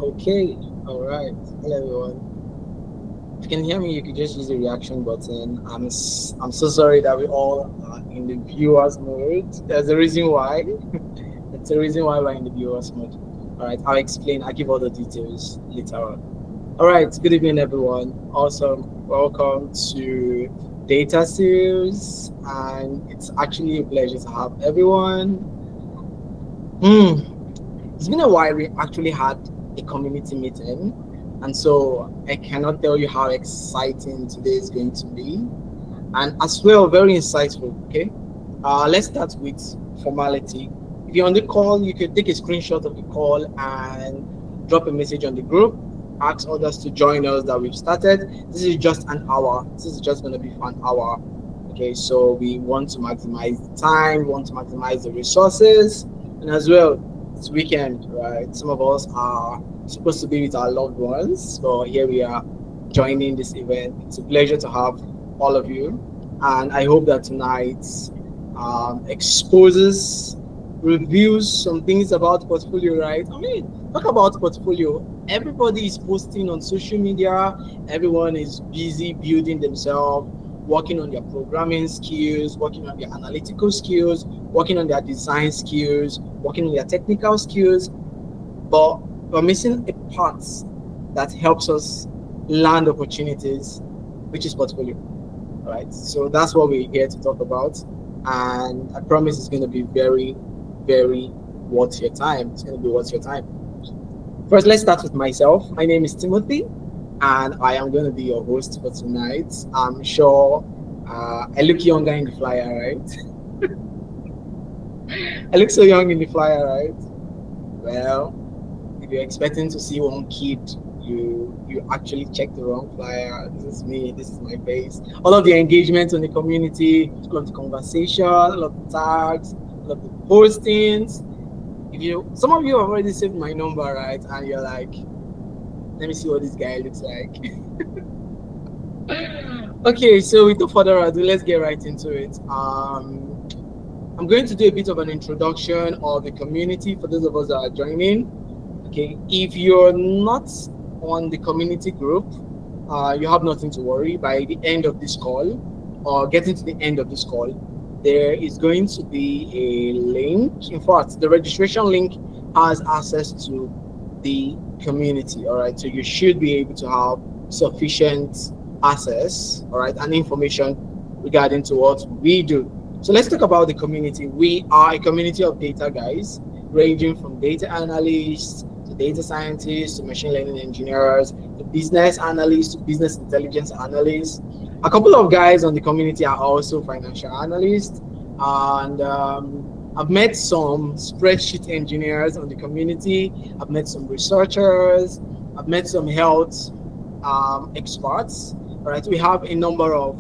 Okay, all right. Hello, everyone. If you can hear me, you could just use the reaction button. I'm so sorry that we all are in the viewers mode. There's a reason why. It's the reason why we're in the viewers mode. All right, I'll explain. I'll give all the details later on. All right, good evening, everyone. Awesome. Welcome to Data Series, and it's actually a pleasure to have everyone. It's been a while we actually had a community meeting, and so I cannot tell you how exciting today is going to be, and as well, very insightful. Okay, let's start with formality. If you're on the call, you could take a screenshot of the call and drop a message on the group. Ask others to join us that we've started. This is just an hour. This is just going to be for an hour. Okay, so we want to maximize the time, we want to maximize the resources, and as well, it's weekend, right? Some of us are supposed to be with our loved ones, but here we are joining this event. It's a pleasure to have all of you, and I hope that tonight exposes, reviews some things about portfolio, right? I mean, talk about portfolio. Everybody is posting on social media, everyone is busy building themselves, working on their programming skills, working on their analytical skills, working on their design skills, working on their technical skills, but we're missing a part that helps us land opportunities, which is portfolio. Right. So that's what we're here to talk about. And I promise it's going to be very, very worth your time. It's going to be worth your time. First, let's start with myself. My name is Timothy, and I am going to be your host for tonight. I'm sure I look younger in the flyer, right? I look so young in the flyer, right? Well, if you're expecting to see one kid, you actually checked the wrong flyer. This is me. This is my face. All of the engagement on the community, all of the conversation, all of the tags, all of the postings. If you, some of you have already saved my number, right? And you're like, let me see what this guy looks like. Okay, so without further ado, let's get right into it. I'm going to do a bit of an introduction of the community for those of us that are joining. Okay, if you're not on the community group, you have nothing to worry. By the end of this call, or getting to the end of this call, there is going to be a link. In fact, the registration link has access to the community. All right, so you should be able to have sufficient access, all right, and information regarding to what we do. So let's talk about the community. We are a community of data guys, ranging from data analysts to data scientists to machine learning engineers to business analysts to business intelligence analysts. A couple of guys on the community are also financial analysts, and I've met some spreadsheet engineers on the community. I've met some researchers. I've met some health experts. All right, we have a number of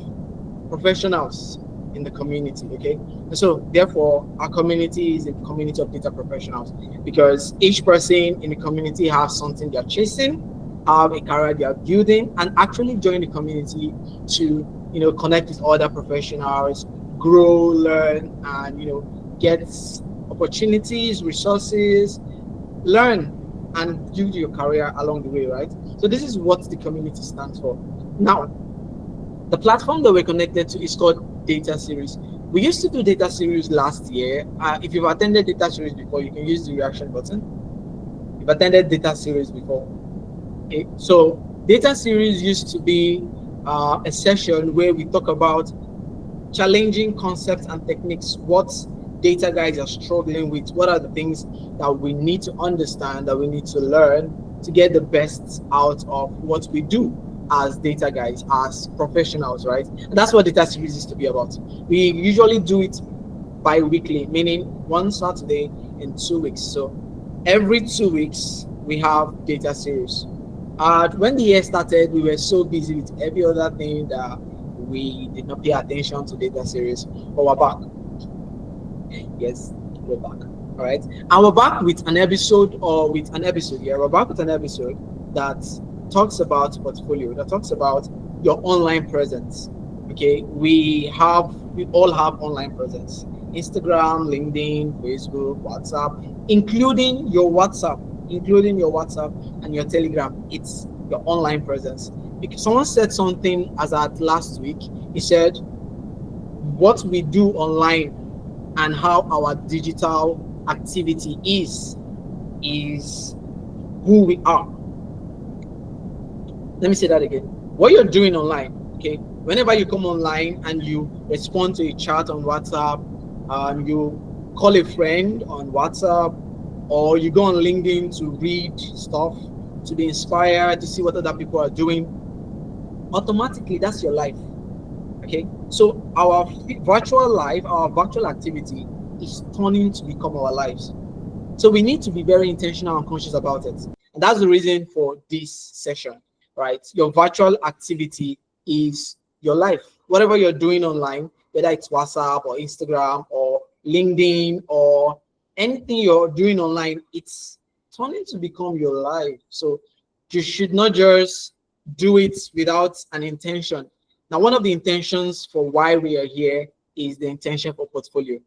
professionals in the community. Okay, and so therefore our community is a community of data professionals, because each person in the community has something they're chasing, have a career they are building, and actually join the community to connect with other professionals, grow, learn, and get opportunities, resources, learn, and build your career along the way, right? So this is what the community stands for. Now, the platform that we're connected to is called DataSeries. We used to do DataSeries last year. If you've attended DataSeries before, you can use the reaction button. You've attended DataSeries before. Okay, so DataSeries used to be a session where we talk about challenging concepts and techniques. What data guys are struggling with? What are the things that we need to understand, that we need to learn to get the best out of what we do as data guys, as professionals, right? And that's what DataSeries is to be about. We usually do it bi-weekly, meaning one Saturday in 2 weeks. So every 2 weeks we have DataSeries. When the year started, we were so busy with every other thing that we did not pay attention to DataSeries. But we're back. Yes, we're back. All right, and we're back with an episode, Yeah, we're back with an episode that talks about portfolio, that talks about your online presence. Okay, we all have online presence: Instagram, LinkedIn, Facebook, WhatsApp, including your WhatsApp. including your WhatsApp and your Telegram. It's your online presence. Because someone said something as at last week. He said, what we do online and how our digital activity is who we are. Let me say that again. What you're doing online, okay? Whenever you come online and you respond to a chat on WhatsApp, you call a friend on WhatsApp, or you go on LinkedIn to read stuff, to be inspired, to see what other people are doing, automatically that's your life. Okay, so our virtual life, our virtual activity is turning to become our lives. So we need to be very intentional and conscious about it. And that's the reason for this session, right? Your virtual activity is your life. Whatever you're doing online, whether it's WhatsApp or Instagram or LinkedIn or anything you're doing online, it's turning to become your life. So you should not just do it without an intention. Now, one of the intentions for why we are here is the intention for portfolio.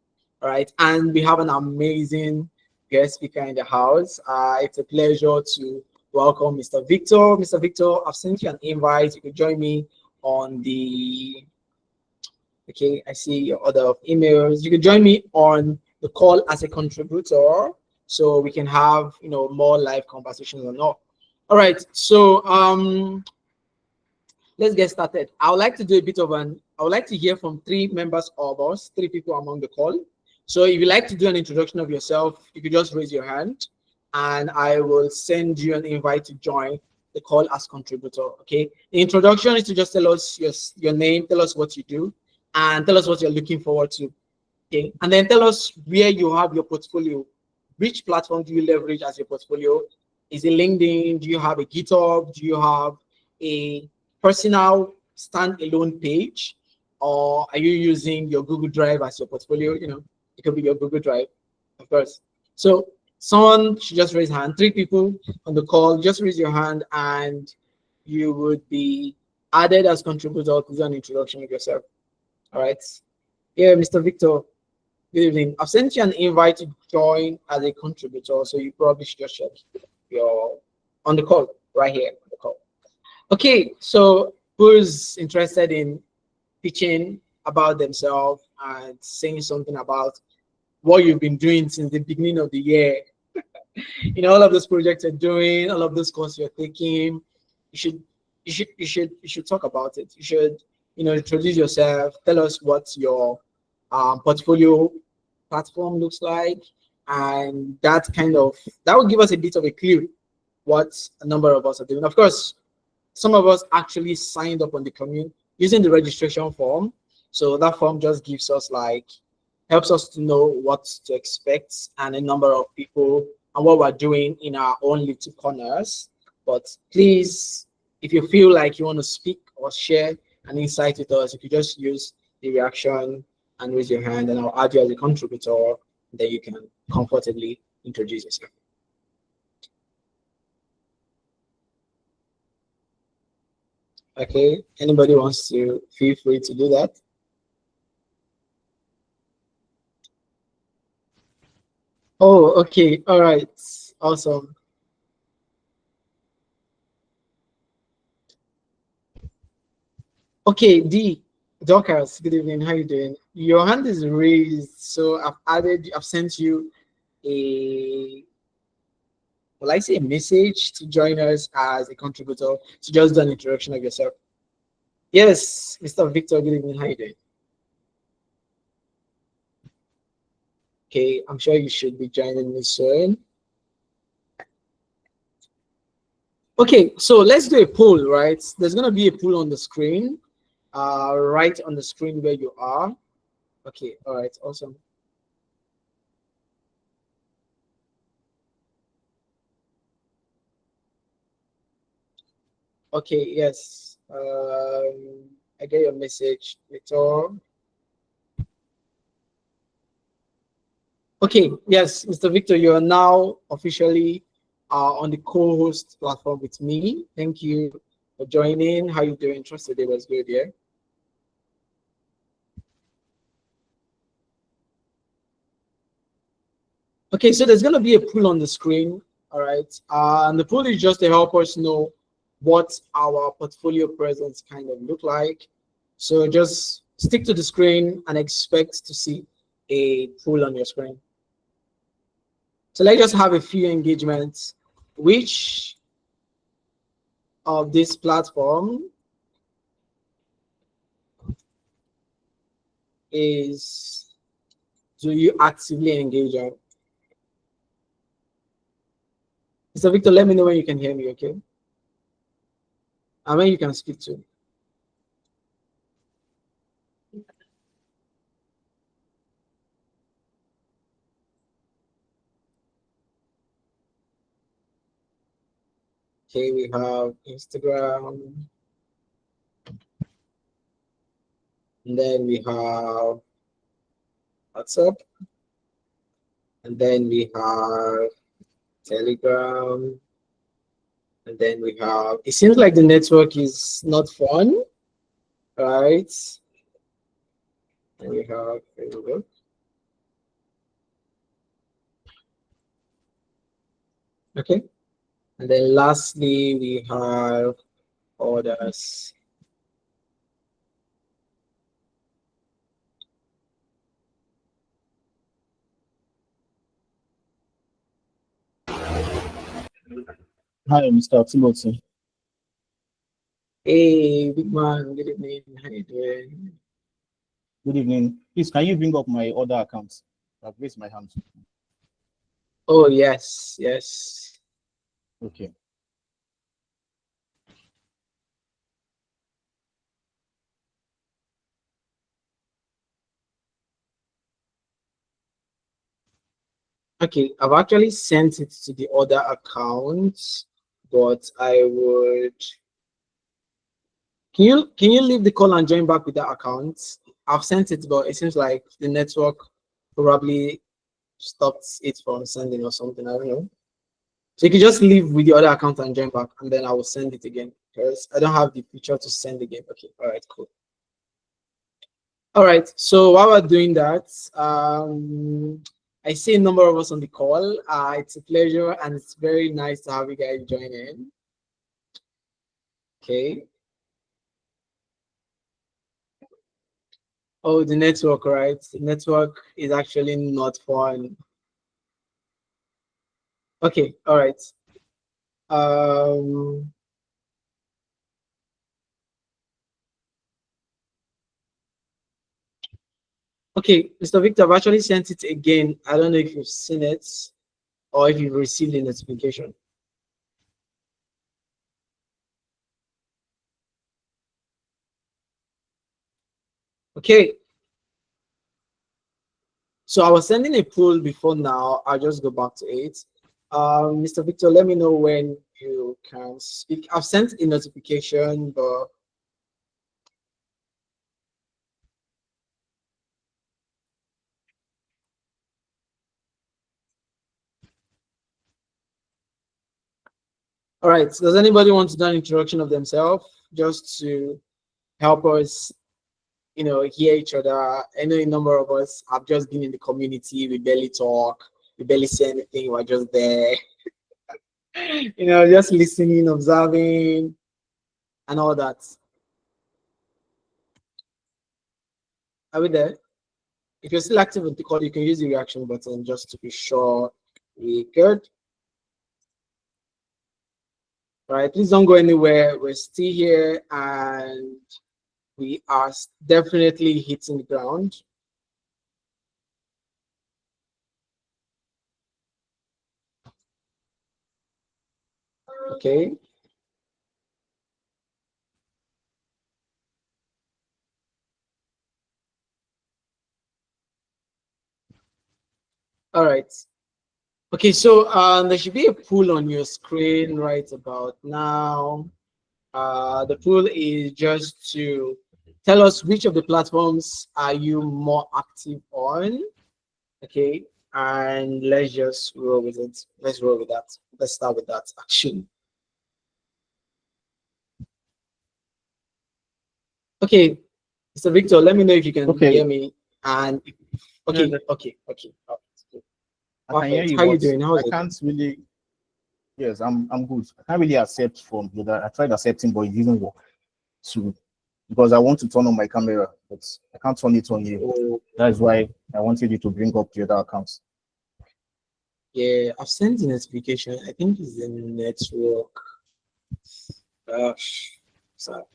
All right. And we have an amazing guest speaker in the house. It's a pleasure to welcome Mr. Victor. Mr. Victor, I've sent you an invite. You can join me on the, okay, I see your other emails. You can join me on the call as a contributor so we can have, more live conversations or not. All right. So let's get started. I would like to do a bit of I would like to hear from three members of us, three people among the call. So if you'd like to do an introduction of yourself, you could just raise your hand and I will send you an invite to join the call as contributor, okay? The introduction is to just tell us your name, tell us what you do, and tell us what you're looking forward to, okay? And then tell us where you have your portfolio. Which platform do you leverage as your portfolio? Is it LinkedIn? Do you have a GitHub? Do you have a personal standalone page, or are you using your Google Drive as your portfolio? It could be your Google Drive, of course. So someone should just raise hand. Three people on the call, just raise your hand and you would be added as contributor to do an introduction of yourself. All right. Yeah, Mr. Victor, good evening. I've sent you an invite to join as a contributor, so you probably should just check your on the call right here on the call. Okay, so who's interested in pitching about themselves and saying something about what you've been doing since the beginning of the year? All of those projects you're doing, all of those courses you're taking. You should talk about it. You should, introduce yourself. Tell us what your portfolio platform looks like, and that will give us a bit of a clue what a number of us are doing. Of course, some of us actually signed up on the commune using the registration form. So that form just gives us helps us to know what to expect and a number of people and what we're doing in our own little corners. But please, if you feel like you want to speak or share an insight with us, you could just use the reaction and raise your hand, and I'll add you as a contributor. Then you can comfortably introduce yourself. Okay, anybody wants to, feel free to do that. Oh, okay, all right, awesome. Okay, Dorcas, good evening, how you doing? Your hand is raised, so I've sent you a, will I say a message to join us as a contributor to just do an introduction of yourself. Yes, Mr. Victor, good evening, how you doing? Okay, I'm sure you should be joining me soon. Okay, so let's do a poll, right? There's going to be a poll on the screen, right on the screen where you are. Okay, all right, awesome. Okay, yes, I get your message, Victor. Okay, yes, Mr. Victor, you are now officially on the co-host platform with me. Thank you for joining. How you doing? Trust today was good, yeah? Okay, so there's going to be a poll on the screen. All right. And the pool is just to help us know what our portfolio presence kind of look like. So just stick to the screen and expect to see a pool on your screen. So let's just have a few engagements. Which of this platform do you actively engage on? Mr. Victor, let me know when you can hear me, okay? And when you can speak to. Okay, we have Instagram. And then we have WhatsApp. And then we have Telegram. And then we have, it seems like the network is not fun, right? And we have Facebook. Okay. And then lastly, we have others. Hi, Mr. Timothy. Hey, big man, good evening. How you doing? Good evening. Please, can you bring up my other accounts? I've raised my hand. Oh, yes, yes. Okay. Okay, I've actually sent it to the other accounts, but I would. Can you leave the call and join back with that account? I've sent it, but it seems like the network probably stopped it from sending or something. I don't know. So you can just leave with the other account and join back, and then I will send it again because I don't have the picture to send again. Okay, all right, cool. All right, so while we're doing that, I see a number of us on the call. It's a pleasure and it's very nice to have you guys join in. Okay. Oh, the network, right? The network is actually not fun. Okay, all right. Um, okay, Mr. Victor, I've actually sent it again. I don't know if you've seen it or if you've received the notification. Okay. So I was sending a poll before now. I'll just go back to it. Mr. Victor, let me know when you can speak. I've sent a notification, but all right. Does anybody want to do an introduction of themselves just to help us, hear each other? I know a number of us have just been in the community. We barely talk. We barely say anything. We're just there, just listening, observing, and all that. Are we there? If you're still active with the call, you can use the reaction button just to be sure we good. All right, please don't go anywhere. We're still here and we are definitely hitting the ground. Okay. All right. Okay, so there should be a poll on your screen right about now. The poll is just to tell us which of the platforms are you more active on. Okay, and let's just roll with it. Let's roll with that. Let's start with that actually. Okay, Mr. Victor, let me know if you can hear me. And okay, Yeah, okay. I can hear Perfect. you, How you but doing? How's I it? can't really. Yes, I'm good. I can't really accept from the other. I tried accepting, but it didn't work. So because I want to turn on my camera, but I can't turn it on here. Oh, That's why I wanted you to bring up the other accounts. yeah, I've sent the notification. I think it's the network. Gosh, so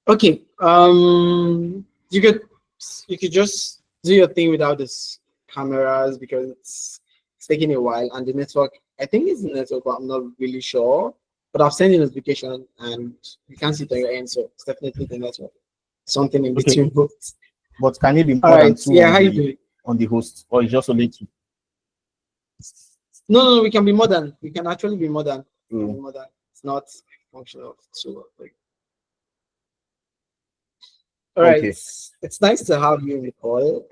okay. You could just do your thing without this cameras because it's taking a while and the network. I think it's the network, but I'm not really sure. But I've sent the notification and you can't see it on your end, so it's definitely the network. Something in Okay, between both. but can it be All more than right. two Yeah, how you doing? on the host, or is just only two? No, we can be more than. We can actually be more than. We can be Mm, more than. It's not functional of two or three. All right. okay, It's nice to have you in the call.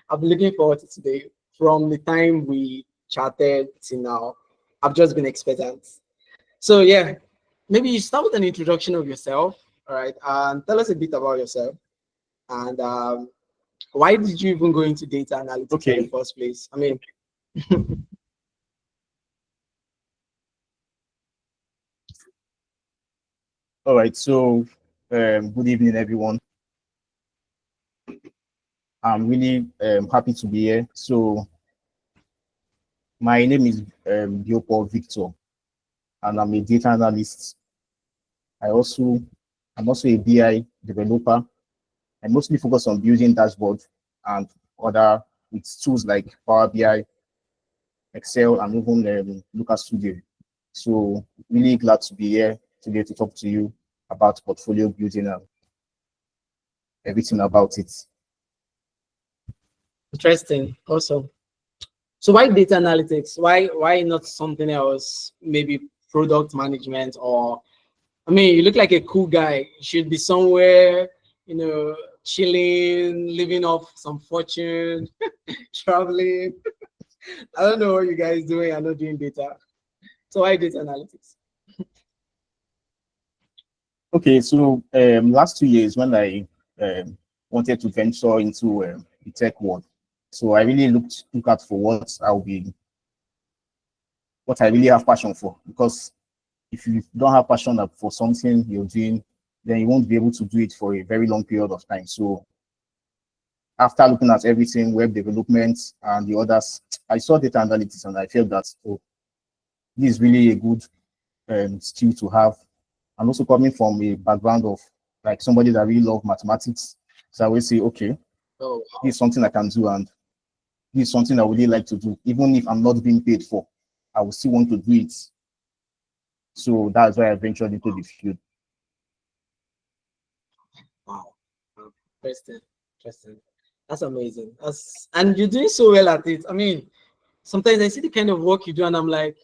I've been looking forward to today. From the time we chatted to now, I've just been expectant. So yeah, maybe you start with an introduction of yourself. All right, and tell us a bit about yourself. And why did you even go into data analytics in the okay, first place? I mean, all right. So, good evening, everyone. I'm really happy to be here. So, my name is Biokpo Victor, and I'm a data analyst. I also I'm also a BI developer. I mostly focus on building dashboards and other with tools like Power BI, Excel, and even Looker Studio. So really glad to be here today to talk to you about portfolio building and everything about it. interesting. Awesome. So why data analytics? Why not something else? Maybe product management or I mean, you look like a cool guy. You should be somewhere, chilling, living off some fortune, traveling. I don't know what you guys doing. I'm not doing data. So why data analytics? Okay, so last 2 years when I wanted to venture into the tech world, so I really look out for what I really have passion for, because if you don't have passion for something you're doing, then you won't be able to do it for a very long period of time. So after looking at everything, web development and the others, I saw data analytics and I felt that, oh, this is really a good skill to have. And also coming from a background of like somebody that really love mathematics. So I will say, okay, Oh, this is something I can do, and this is something I would really like to do, even if I'm not being paid for. I will still want to do it. So that's why I ventured into the field. wow. Wow. Interesting. Interesting. That's amazing. And you're doing so well at it. I mean, sometimes I see the kind of work you do, and I'm like,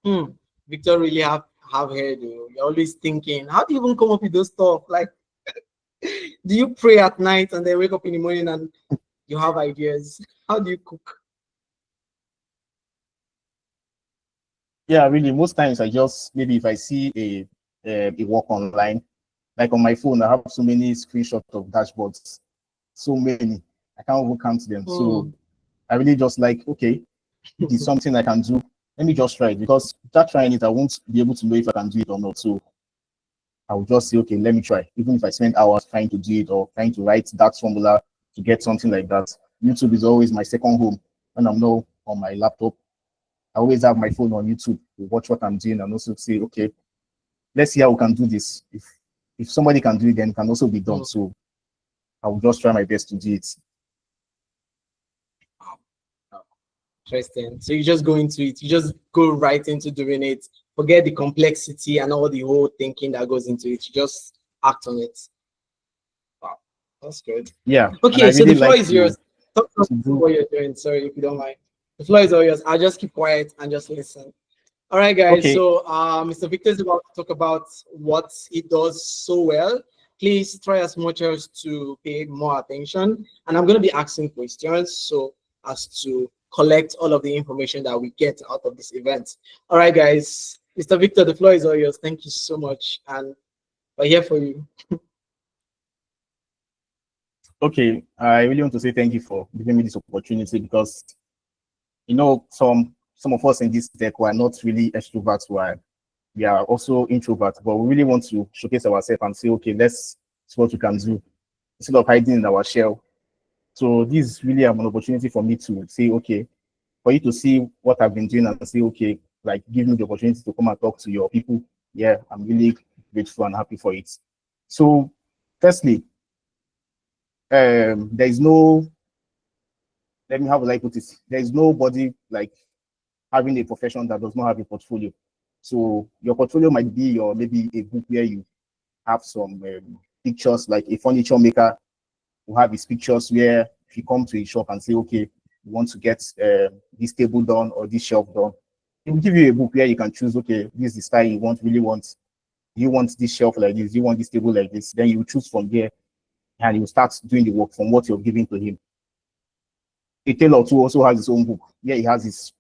hmm, Victor really have head. You're always thinking. How do you even come up with those stuff? Like, do you pray at night and then wake up in the morning and you have ideas? How do you cook? Yeah, really. Most times I just maybe if I see a work online, like on my phone, I have so many screenshots of dashboards, so many. I can't even count them. So Hmm. I really just like, okay, this is something I can do. Let me just try it, because without trying it, I won't be able to know if I can do it or not. So I will just say, okay, let me try. Even if I spend hours trying to do it or trying to write that formula to get something like that. YouTube is always my second home when I'm not on my laptop. I always have my phone on YouTube to watch what I'm doing and also say, okay, let's see how we can do this. If somebody can do it, then it can also be done. Hmm. So I will just try my best to do it. Interesting. So you just go into it. You just go right into doing it. Forget the complexity and all the whole thinking that goes into it. You just act on it. Wow, that's good. Yeah, and I Okay, so the really floor like is yours. Talk to us to about do. what you're doing. Sorry if you don't mind. The floor is all yours. I'll just keep quiet and just listen. All right, guys. Okay, So Mr. Victor is about to talk about what he does so well. Please try as much as to pay more attention. And I'm going to be asking questions so as to collect all of the information that we get out of this event. All right, guys. Mr. Victor, the floor is all yours. Thank you so much. And we're here for you. Okay, I really want to say thank you for giving me this opportunity because some of us in this tech were not really extroverts, we are also introverts, but we really want to showcase ourselves and say, okay, let's see what we can do instead of hiding in our shell. So this is really an opportunity for me to say, okay, for you to see what I've been doing and say, okay, like give me the opportunity to come and talk to your people. Yeah, I'm really grateful and happy for it. So, firstly, there is no, let me have a like put it, there is nobody like having a profession that does not have a portfolio. So your portfolio might be your maybe a book where you have some pictures, like a furniture maker who have his pictures where if you come to a shop and say, okay, you want to get this table done or this shelf done, it will give you a book where you can choose, okay, this is the style you really want. You want this shelf like this, you want this table like this, then you choose from there and you start doing the work from what you're giving to him. A tailor too also has his own book where he has his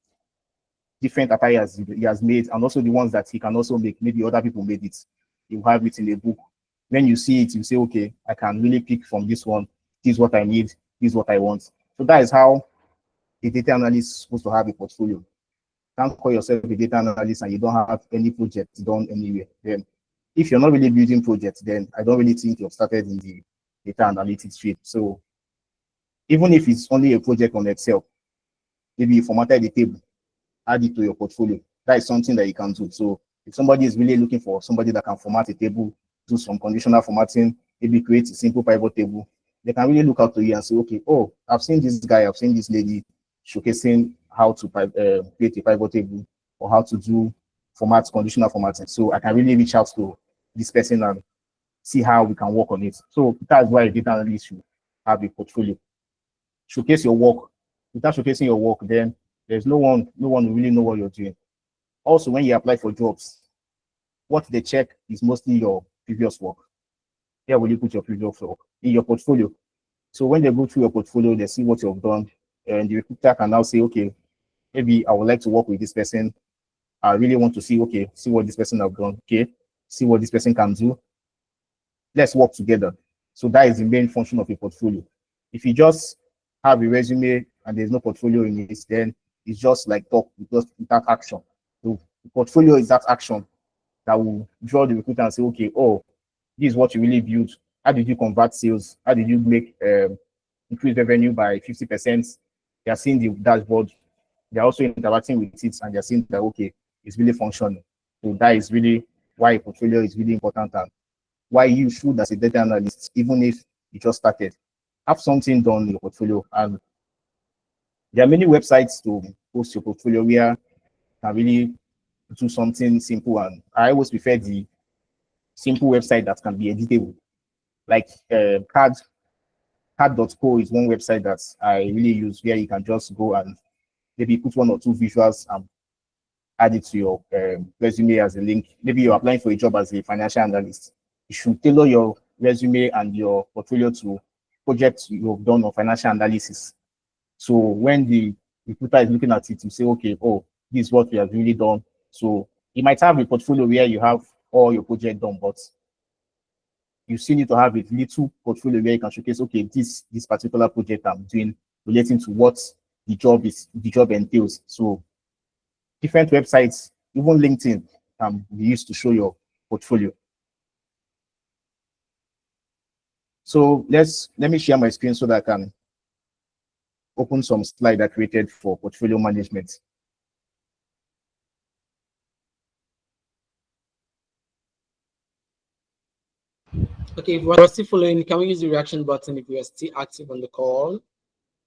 different attires he has made and also the ones that he can also make. Maybe other people made it. You have it in a book. When you see it, you say, okay, I can really pick from this one. This is what I need. This is what I want. So that is how a data analyst is supposed to have a portfolio. You can't call yourself a data analyst and you don't have any project done anywhere. Then if you're not really building projects, then I don't really think you've started in the data analytics field. So even if it's only a project on Excel, maybe you formatted the table, add it to your portfolio. That is something that you can do. So if somebody is really looking for somebody that can format a table, do some conditional formatting, maybe create a simple pivot table, they can really look out to you and say, okay, oh, I've seen this guy, I've seen this lady showcasing how to create a pivot table or how to do conditional formatting. So I can really reach out to this person and see how we can work on it. So that's why a data analyst should have a portfolio. Showcase your work. Without showcasing your work, then there's no one will really know what you're doing. Also, when you apply for jobs, what they check is mostly your previous work. Where will you put your previous work? In your portfolio. So when they go through your portfolio, they see what you've done, and the recruiter can now say, okay, maybe I would like to work with this person. I really want to see, okay, see what this person have done. Okay, see what this person can do. Let's work together. So that is the main function of a portfolio. If you just have a resume and there's no portfolio in it, then it's just like talk without action. So the portfolio is that action that will draw the recruiter and say, okay, oh, this is what you really built. How did you convert sales? How did you make increase revenue by 50%? They are seeing the dashboard. They're also interacting with it and they're seeing that, okay, it's really functioning. So that is really why a portfolio is really important and why you should, as a data analyst, even if you just started, have something done in your portfolio. And there are many websites to post your portfolio where you can really do something simple. And I always prefer the simple website that can be editable. Like card.co is one website that I really use where you can just go and maybe put one or two visuals and add it to your resume as a link. Maybe you're applying for a job as a financial analyst. You should tailor your resume and your portfolio to projects you've done on financial analysis. So when the recruiter is looking at it, you say, okay, oh, this is what we have really done. So you might have a portfolio where you have all your project done, but you still need to have a little portfolio where you can showcase, okay, this particular project I'm doing relating to what the job entails. So different websites, even LinkedIn, can be used to show your portfolio. So let me share my screen so that I can open some slide I created for portfolio management. Okay, if we're still following, can we use the reaction button if we are still active on the call?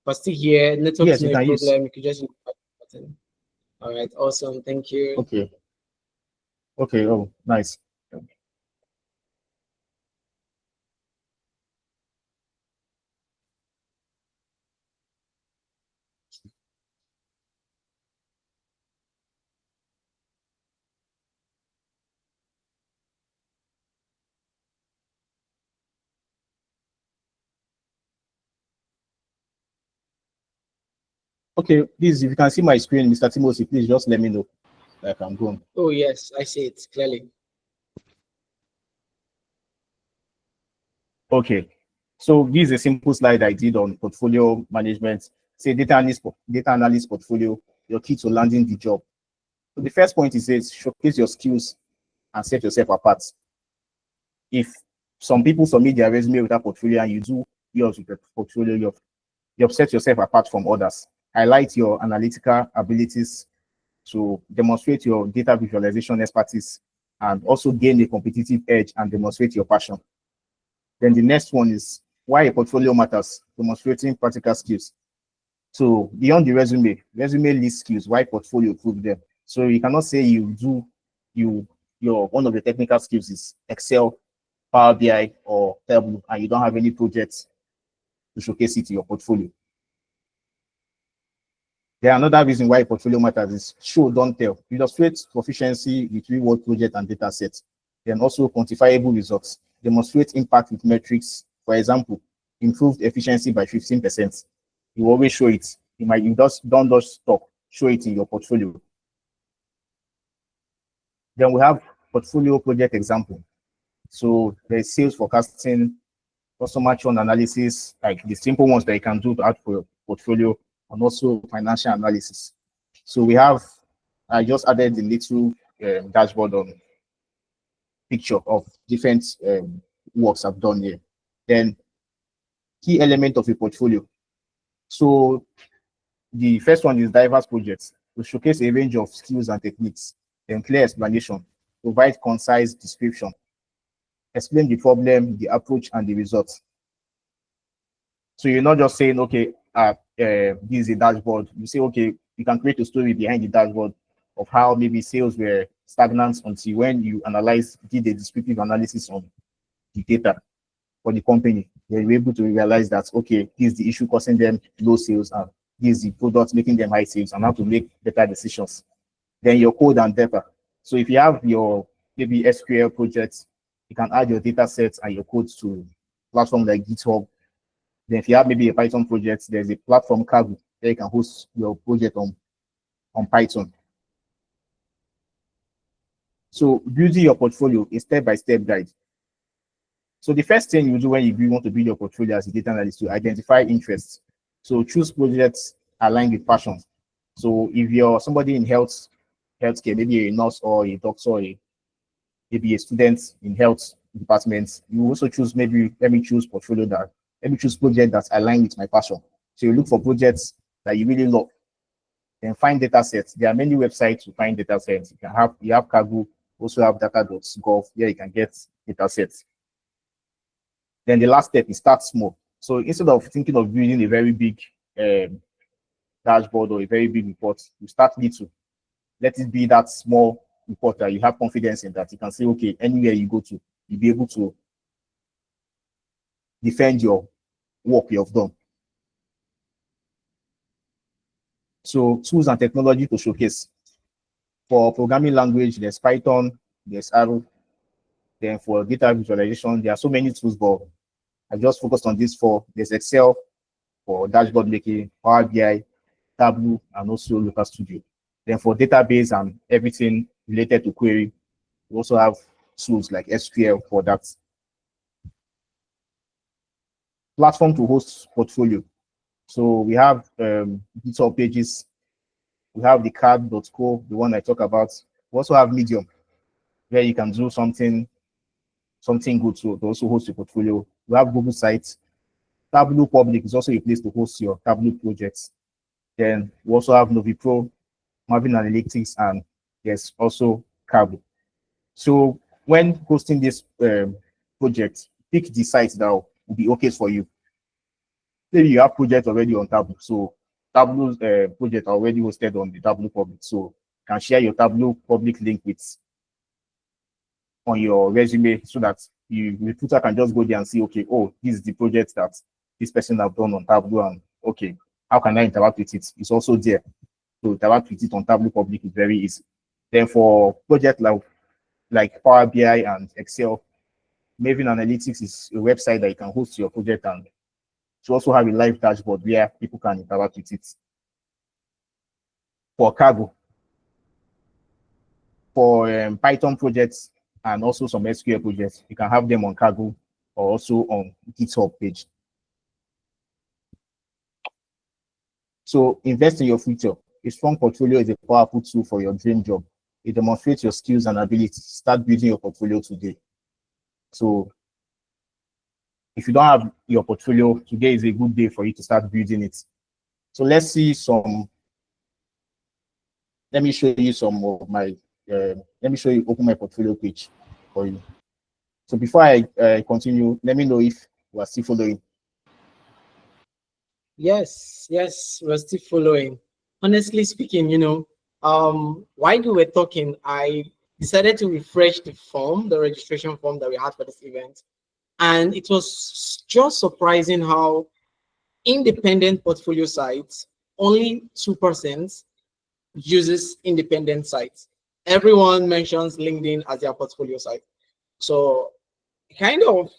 But still here, network is Yes, you no can use. problem. You could just use the button. All right, awesome. Thank you. Okay. Okay. Oh, nice. Okay, please, if you can see my screen, Mr. Timothy, please just let me know that I'm going. Oh, yes, I see it clearly. Okay. So this is a simple slide I did on portfolio management. Say data analyst portfolio, your key to landing the job. So the first point is this: showcase your skills and set yourself apart. If some people submit their resume with a portfolio and you do yours with a portfolio, you've set yourself apart from others. Highlight your analytical abilities to demonstrate your data visualization expertise and also gain a competitive edge and demonstrate your passion. Then the next one is why a portfolio matters, demonstrating practical skills. So beyond the resume lists skills, why portfolio prove them. So you cannot say your one of the technical skills is Excel, Power BI, or Tableau, and you don't have any projects to showcase it in your portfolio. Then another reason why portfolio matters is show, don't tell. Illustrate proficiency with real-world project and data sets. Then also quantifiable results. Demonstrate impact with metrics. For example, improved efficiency by 15%. You always show it. You don't just talk. Show it in your portfolio. Then we have portfolio project example. So there's sales forecasting, customer churn analysis, like the simple ones that you can do to add for your portfolio, and also financial analysis. So I just added the little dashboard on picture of different works I've done here. Then key element of a portfolio. So the first one is diverse projects. To showcase a range of skills and techniques, then clear explanation, provide concise description, explain the problem, the approach, and the results. So you're not just saying, okay, this is a dashboard. You say, okay, you can create a story behind the dashboard of how maybe sales were stagnant until when you did a descriptive analysis on the data for the company. Then you're able to realize that, okay, this is the issue causing them low sales, and this is the product making them high sales, and how to make better decisions. Then your code and data. So if you have your maybe SQL projects, you can add your data sets and your codes to platforms like GitHub. Then if you have maybe a Python project, there's a platform Kaggle where you can host your project on Python. So building your portfolio is step-by-step guide. So the first thing you do when you want to build your portfolio as a data analyst to identify interests. So choose projects aligned with passion. So if you're somebody in healthcare, maybe a nurse or a doctor, or maybe a student in health department, you also choose let me choose project that's aligned with my passion. So you look for projects that you really love. Then find data sets. There are many websites to find data sets. You have Kaggle, also have data.gov, where you can get data sets. Then the last step is start small. So instead of thinking of building a very big dashboard or a very big report, you start little. Let it be that small report that you have confidence in, that you can say, okay, anywhere you go to, you'll be able to defend your work you've done. So tools and technology to showcase. For programming language, there's Python, there's R. Then for data visualization, there are so many tools, but I just focused on these four. There's Excel for dashboard making, Power BI, Tableau, and also Local Studio. Then for database and everything related to query, we also have tools like SQL for that. Platform to host portfolio. So we have GitHub pages. We have the card.co, the one I talk about. We also have Medium, where you can do something good to also host your portfolio. We have Google Sites. Tableau Public is also a place to host your Tableau projects. Then we also have NoviPro, Marvin Analytics, and there's also Kaggle. So when hosting this project, pick the sites that will be okay for you. Maybe you have projects already on Tableau. So Tableau's project already hosted on the Tableau Public. So you can share your Tableau Public link on your resume, so that the recruiter can just go there and see, okay, oh, this is the project that this person have done on Tableau, and okay, how can I interact with it? It's also there. To interact with it on Tableau Public is very easy. Then for projects like Power BI and Excel, Maven Analytics is a website that you can host your project, and to also have a live dashboard where people can interact with it. For Kaggle, for Python projects and also some SQL projects, you can have them on Kaggle or also on GitHub page. So invest in your future. A strong portfolio is a powerful tool for your dream job. It demonstrates your skills and abilities. Start building your portfolio today. So if you don't have your portfolio, today is a good day for you to start building it. So let's see some. Let me show you some of my. Let me show you open my portfolio page for you. So before I continue, let me know if you are still following. Yes, yes, we're still following. Honestly speaking, while we were talking, I decided to refresh the registration form that we had for this event. And it was just surprising how independent portfolio sites, only 2% uses independent sites. Everyone mentions LinkedIn as their portfolio site. So kind of,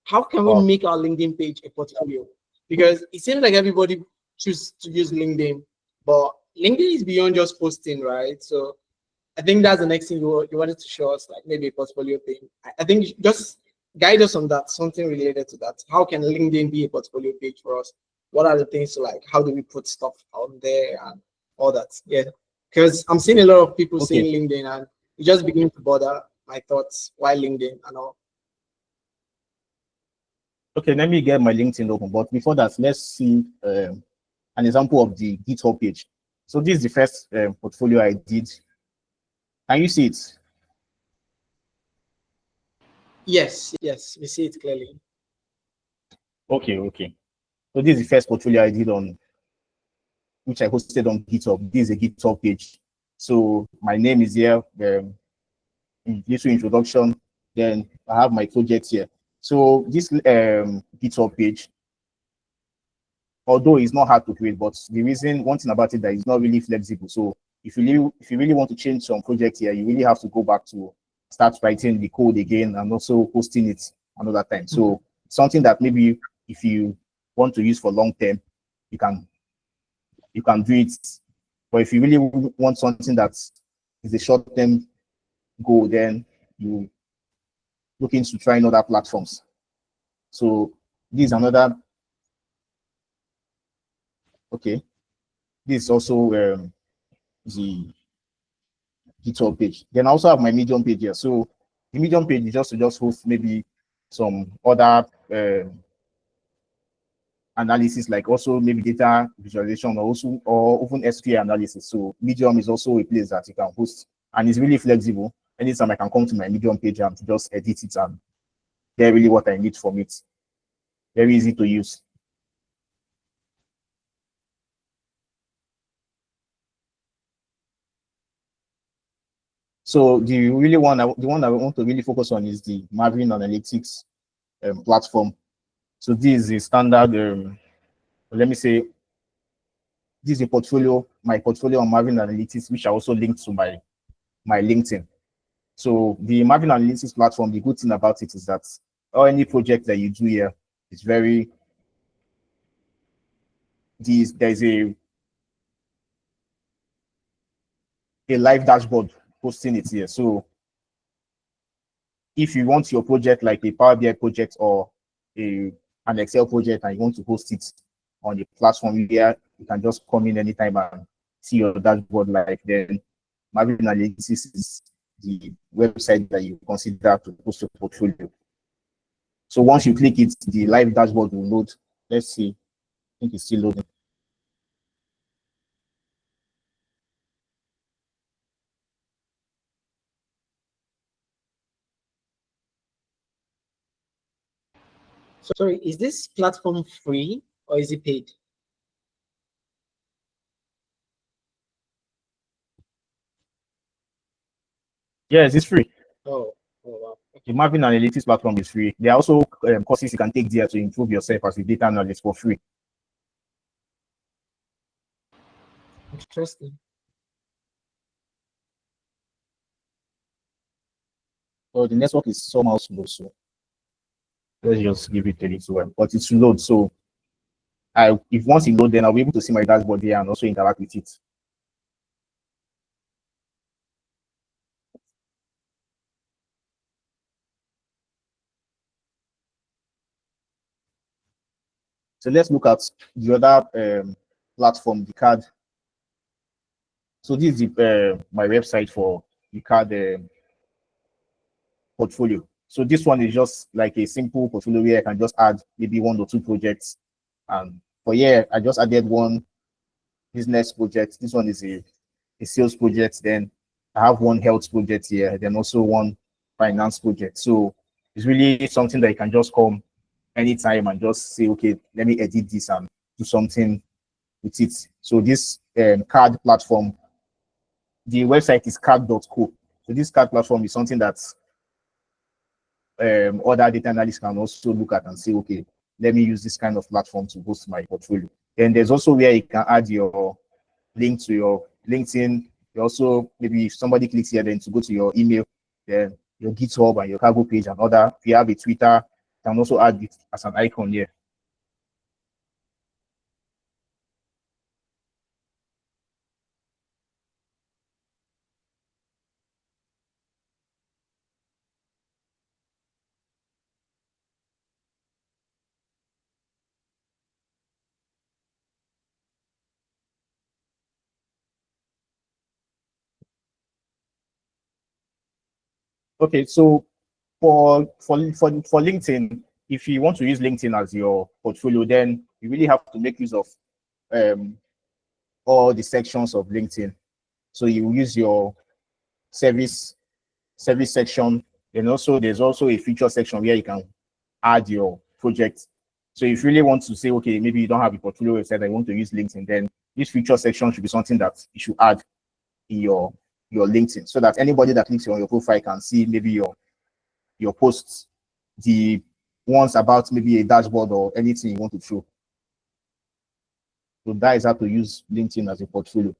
how can we Wow. make our LinkedIn page a portfolio? Because it seems like everybody chooses to use LinkedIn, but LinkedIn is beyond just posting, right? So I think that's the next thing you wanted to show us, like maybe a portfolio thing. I think just guide us on that, something related to that. How can LinkedIn be a portfolio page for us? What are the things to like? How do we put stuff on there and all that? Yeah, because I'm seeing a lot of people Okay. saying LinkedIn and it just beginning to bother my thoughts. Why LinkedIn and all? Okay, let me get my LinkedIn open. But before that, let's see an example of the GitHub page. So this is the first portfolio I did. Can you see it? Yes, yes, we see it clearly. Okay, okay. So this is the first portfolio I did on which I hosted on GitHub. This is a GitHub page. So my name is here, little introduction. Then I have my project here. So this GitHub page, although it's not hard to create, but the reason, one thing about it, that it's not really flexible. So if you really want to change some project here, you really have to go back to start writing the code again and also hosting it another time. So something that maybe if you want to use for long term, you can do it. But if you really want something that is a short term goal, then you look into trying other platforms. So this is another. Okay, this is also the GitHub page. Then I also have my Medium page here. So the Medium page is just to just host maybe some other analysis, like also maybe data visualization, or also or even SQL analysis. So Medium is also a place that you can host, and it's really flexible. Anytime I can come to my Medium page and just edit it and get really what I need from it. Very easy to use. So the one I want to really focus on is the Marvin Analytics platform. So this is a standard. Let me say this is a portfolio, my portfolio on Marvin Analytics, which I also linked to my LinkedIn. So the Marvin Analytics platform, the good thing about it is that any project that you do here is very there's a live dashboard posting it here. So if you want your project like a Power BI project or an Excel project and you want to host it on the platform here, you can just come in anytime and see your dashboard. Like then Marvin Analytics is the website that you consider to post your portfolio. So once you click it, the live dashboard will load. Let's see. I think it's still loading. Sorry, is this platform free or is it paid? Yes, it's free. Oh, oh wow. The Marvin Analytics platform is free. There are also courses you can take there to improve yourself as a data analyst for free. Interesting. So the network is somehow slow, so let's just give it a little while. But it's load. So if once it load, then I'll be able to see my dashboard here and also interact with it. So let's look at the other platform, the card. So this is my website for the card portfolio. So this one is just like a simple portfolio where I can just add maybe 1 or 2 projects. And for here, I just added one business project. This one is a sales project. Then I have one health project here, then also one finance project. So it's really something that you can just come anytime and just say, okay, let me edit this and do something with it. So this card platform, the website is card.co. So this card platform is something that other data analysts can also look at and say, okay, let me use this kind of platform to boost my portfolio. Then there's also where you can add your link to your LinkedIn. You also, maybe if somebody clicks here, then to go to your email, then your GitHub and your cargo page and other. If you have a Twitter, you can also add it as an icon here. Okay, so for LinkedIn, if you want to use LinkedIn as your portfolio, then you really have to make use of um, all the sections of LinkedIn. So you use your service section. And also there's also a feature section where you can add your project. So if you really want to say, okay, maybe you don't have a portfolio website, I want to use LinkedIn, then this feature section should be something that you should add in your LinkedIn, so that anybody that clicks on your profile can see maybe your posts, the ones about maybe a dashboard or anything you want to show. So that is how to use LinkedIn as a portfolio.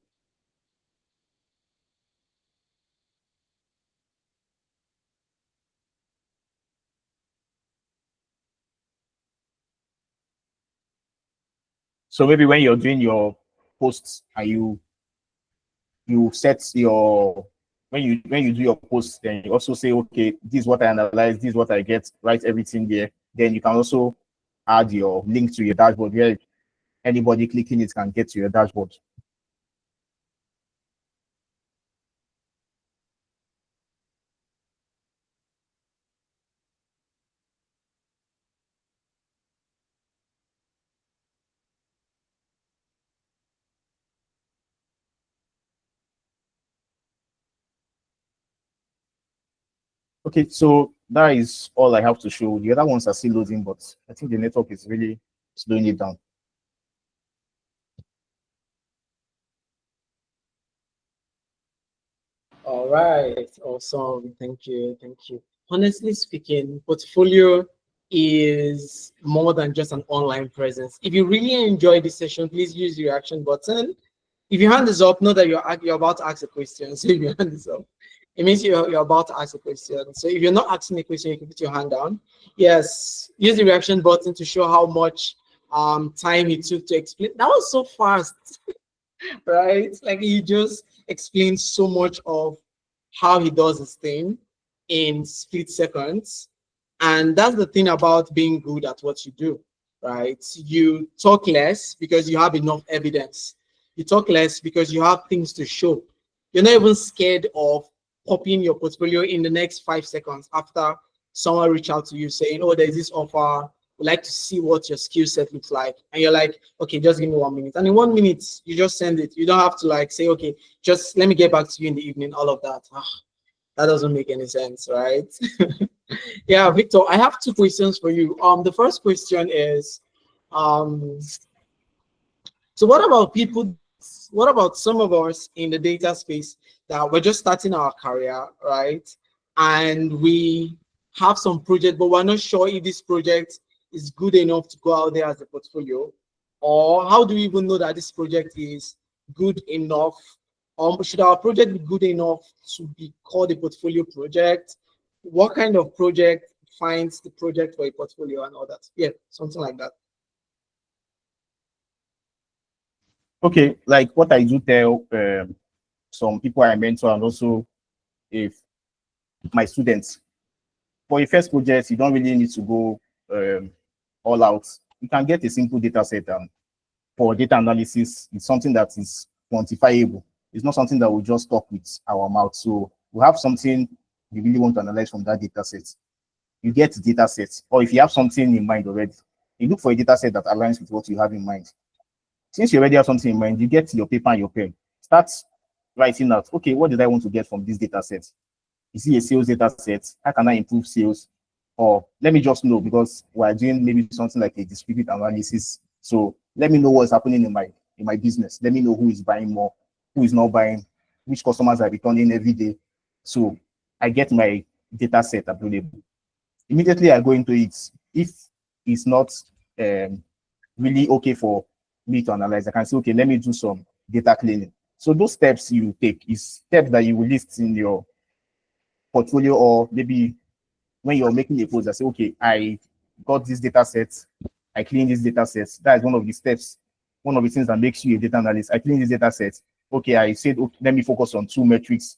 So maybe when you're doing your posts and you set your when you do your posts, then you also say, okay, this is what I analyze, this is what I get, write everything there. Then you can also add your link to your dashboard where anybody clicking it can get to your dashboard. Okay, so that is all I have to show. The other ones are still loading, but I think the network is really slowing it down. All right, awesome. Thank you. Thank you. Honestly speaking, portfolio is more than just an online presence. If you really enjoy this session, please use the reaction button. If your hand is up, know that you're about to ask a question. So if your hand is up, it means you're about to ask a question. So if you're not asking a question, you can put your hand down. Yes, use the reaction button to show how much time it took to explain. That was so fast. Right? Like he just explains so much of how he does his thing in split seconds. And that's the thing about being good at what you do, right? You talk less because you have enough evidence. You talk less because you have things to show. You're not even scared of copying your portfolio in the next 5 seconds after someone reach out to you saying, oh, there's this offer, would like to see what your skill set looks like. And you're like, okay, just give me 1 minute. And in 1 minute, you just send it. You don't have to like say, okay, just let me get back to you in the evening, all of that. That doesn't make any sense, right? Yeah, Victor, I have 2 questions for you. The first question is, um, so what about some of us in the data space that we're just starting our career, right? And we have some project, but we're not sure if this project is good enough to go out there as a portfolio, or how do we even know that this project is good enough? Should our project be good enough to be called a portfolio project? What kind of project finds the project for a portfolio and all that? Yeah, something like that. Okay, like what I do tell some people I mentor and also if my students, for your first project, you don't really need to go all out. You can get a simple data set and for data analysis is something that is quantifiable. It's not something that we just talk with our mouth. So we have something we really want to analyze from that data set. You get the data set, or if you have something in mind already, you look for a data set that aligns with what you have in mind. Since you already have something in mind, you get your paper and your pen. Start writing out, okay, what did I want to get from this data set? Is it a sales data set? How can I improve sales? Or let me just know, because we're doing maybe something like a discrete analysis. So let me know what's happening in my business. Let me know who is buying more, who is not buying, which customers are returning every day. So I get my data set available. Immediately I go into it. If it's not really okay for me to analyze, I can say, okay, let me do some data cleaning. So those steps you take is steps that you will list in your portfolio, or maybe when you're making a post, I say, okay, I got this data set, I clean this data set. That is one of the steps, one of the things that makes you a data analyst. I clean this data set. Okay, I said, okay, let me focus on two metrics,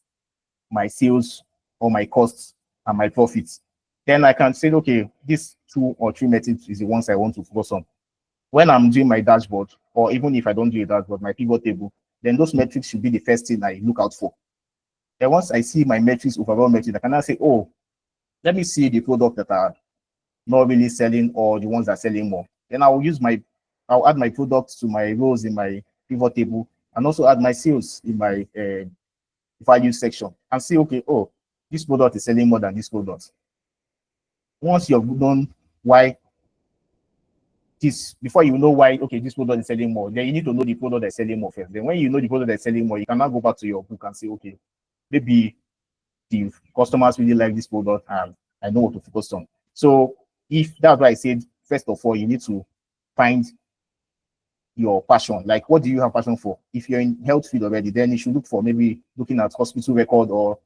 my sales or my costs and my profits. Then I can say, okay, these 2 or 3 metrics is the ones I want to focus on. When I'm doing my dashboard, or even if I don't do a dashboard, my pivot table, then those metrics should be the first thing I look out for. Then once I see my metrics, overall metrics, I can now say, oh, let me see the product that are not really selling or the ones that are selling more. Then I'll add my products to my rows in my pivot table, and also add my sales in my value section, and see, okay, oh, this product is selling more than this product. Once you've done why this, before you know why, okay, this product is selling more, then you need to know the product that's selling more first. Then when you know the product that's selling more, you can now go back to your book and say, okay, maybe the customers really like this product and I know what to focus on. So if that's why I said, first of all, you need to find your passion. Like, what do you have passion for? If you're in health field already, then you should look for maybe looking at hospital record or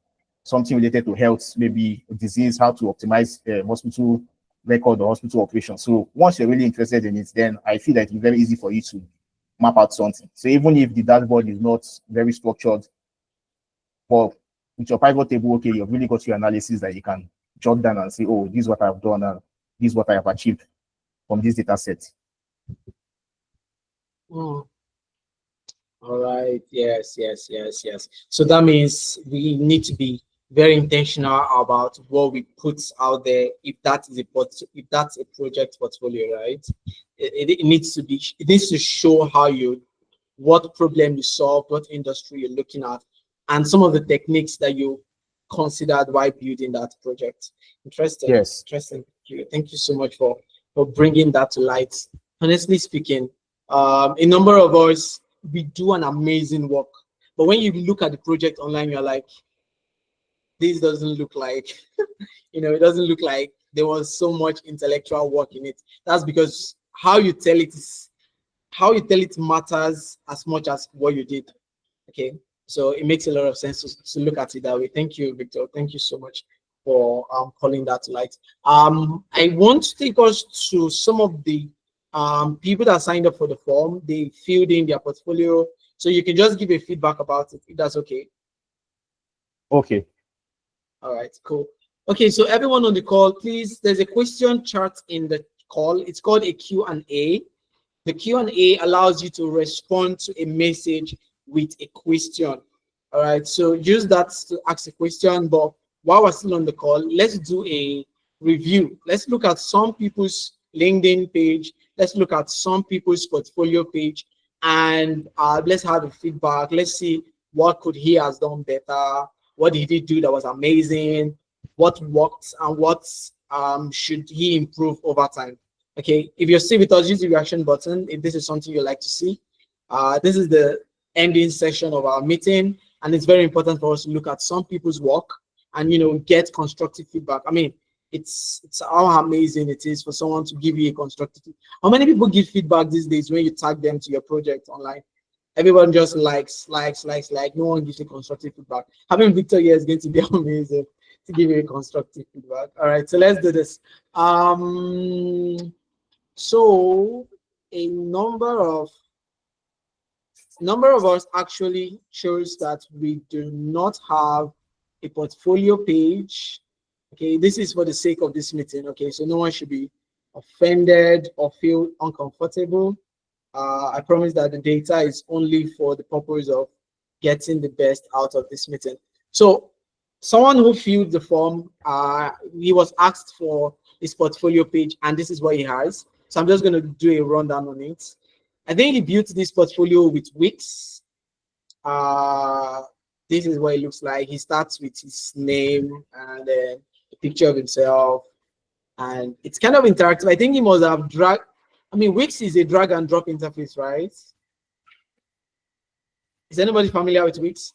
something related to health, maybe disease, how to optimize hospital record or hospital operation. So once you're really interested in it, then I feel that it's very easy for you to map out something. So even if the dashboard is not very structured, but with your pivot table, okay, you've really got your analysis that you can jot down and say, oh, this is what I've done and this is what I have achieved from this data set. Oh. All right. Yes. So that means we need to be very intentional about what we put out there. If that's a project portfolio, right? It needs to be. It needs to show what problem you solve, what industry you're looking at, and some of the techniques that you considered while building that project. Interesting. Yes. Interesting. Thank you so much for bringing that to light. Honestly speaking, a number of us, we do an amazing work, but when you look at the project online, you're like, this doesn't look like it doesn't look like there was so much intellectual work in it. That's because how you tell it matters as much as what you did. Okay, so it makes a lot of sense to look at it that way. Thank you, Victor. Thank you so much for calling that to light. I want to take us to some of the people that signed up for the form. They filled in their portfolio, so you can just give a feedback about it if that's okay. Okay. All right, cool. Okay, so everyone on the call, please, there's a question chart in the call. It's called a Q&A. The Q&A allows you to respond to a message with a question. All right, so use that to ask a question. But while we're still on the call, let's do a review. Let's look at some people's LinkedIn page. Let's look at some people's portfolio page, and let's have a feedback. Let's see what could he has done better. What did he do that was amazing? What worked and what should he improve over time? Okay, if you're still with us, use the reaction button if this is something you like to see. This is the ending session of our meeting, and it's very important for us to look at some people's work and get constructive feedback. I mean, it's how amazing it is for someone to give you a constructive. How many people give feedback these days when you tag them to your project online? Everyone just likes. No one gives you constructive feedback. Having Victor here is going to be amazing to give you a constructive feedback. All right, so let's do this. So a number of us actually chose that we do not have a portfolio page. Okay, this is for the sake of this meeting. Okay, so no one should be offended or feel uncomfortable. I promise that the data is only for the purpose of getting the best out of this meeting. So someone who filled the form, he was asked for his portfolio page, and this is what he has. So I'm just going to do a rundown on it. I think he built this portfolio with Wix. Uh, this is what it looks like. He starts with his name and then a picture of himself, and it's kind of interactive. I think he must have drag. I mean, Wix is a drag and drop interface, right? Is anybody familiar with Wix?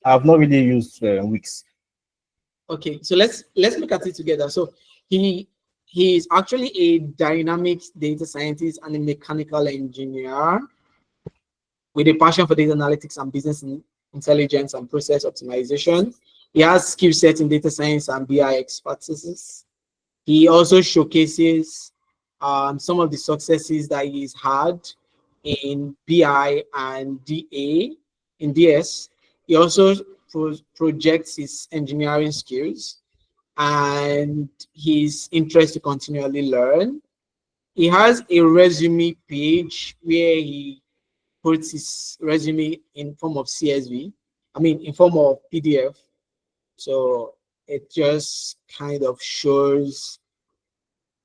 I've not really used Wix. Okay, so let's look at it together. So he he is actually a dynamics data scientist and a mechanical engineer with a passion for data analytics and business intelligence and process optimization. He has skill set in data science and BI expertise. He also showcases some of the successes that he's had in BI and DA in DS. He also projects his engineering skills and his interest to continually learn. He has a resume page where he puts his resume in form of CSV. I mean, in form of PDF. So it just kind of shows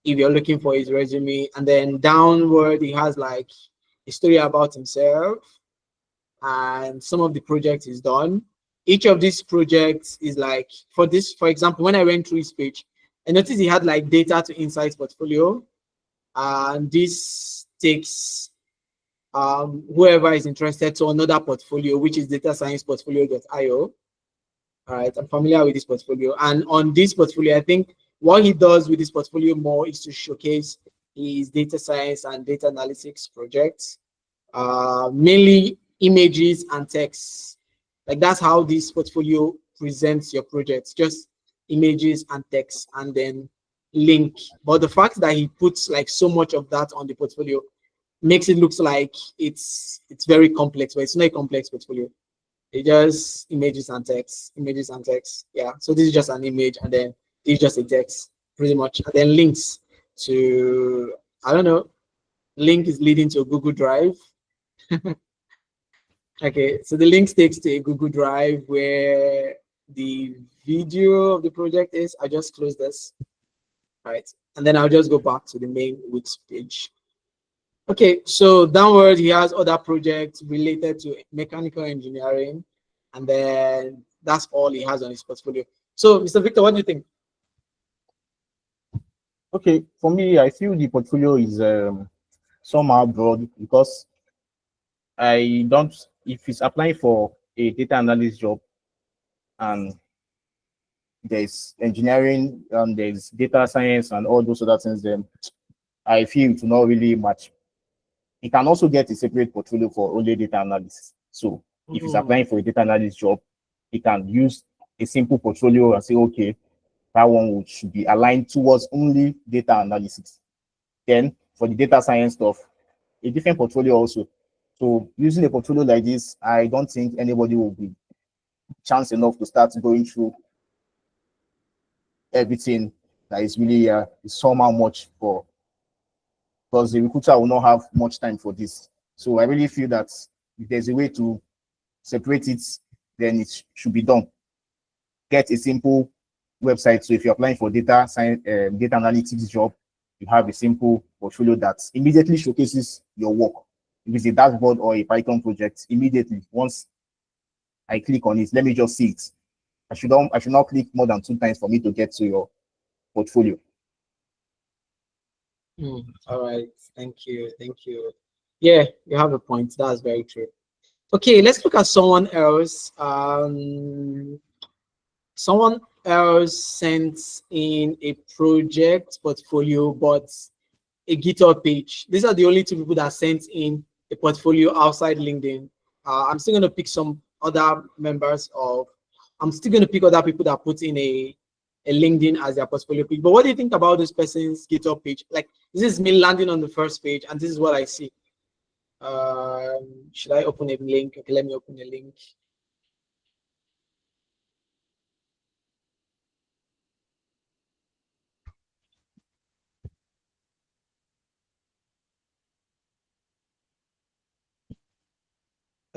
if you're looking for his resume, and then downward he has like a story about himself and some of the projects he's done. Each of these projects is like, for this, for example, when I went through his page, I noticed he had like data to insights portfolio, and this takes whoever is interested to another portfolio, which is data science portfolio.io. All right, I'm familiar with this portfolio. And on this portfolio, I think what he does with this portfolio more is to showcase his data science and data analytics projects, mainly images and text. Like that's how this portfolio presents your projects, just images and text, and then link. But the fact that he puts like so much of that on the portfolio makes it look like it's very complex, but it's not a complex portfolio. It just images and text, images and text. Yeah. So this is just an image, and then this is just a text, pretty much, and then links to, I don't know. Link is leading to a Google Drive. Okay, so the link takes to a Google Drive where the video of the project is. I just close this, right, and then I'll just go back to the main Wix page. Okay, so downward he has other projects related to mechanical engineering, and then that's all he has on his portfolio. So, Mr. Victor, what do you think? Okay, for me, I feel the portfolio is somehow broad because I don't, if it's applying for a data analyst job and there's engineering and there's data science and all those other things, then I feel it will not really match. He can also get a separate portfolio for only data analysis. So if he's applying for a data analyst job, he can use a simple portfolio and say, okay, that one should be aligned towards only data analysis. Then for the data science stuff, a different portfolio also. So using a portfolio like this, I don't think anybody will be chance enough to start going through everything that is really is somehow much for, because the recruiter will not have much time for this. So I really feel that if there's a way to separate it, then it should be done. Get a simple website. So if you're applying for data science, data analytics job, you have a simple portfolio that immediately showcases your work. If it's a dashboard or a Python project, immediately once I click on it, let me just see it. I should not click more than 2 times for me to get to your portfolio. All right, thank you, thank you. Yeah, you have a point. That's very true. Okay, let's look at someone else. Someone else sent in a project portfolio, but a GitHub page. These are the only two people that sent in a portfolio outside LinkedIn. I'm still going to pick some other members of, I'm still going to pick other people that put in a LinkedIn as their portfolio page. But what do you think about this person's GitHub page? Like, this is me landing on the first page, and this is what I see. Should I open a link? Okay, let me open a link.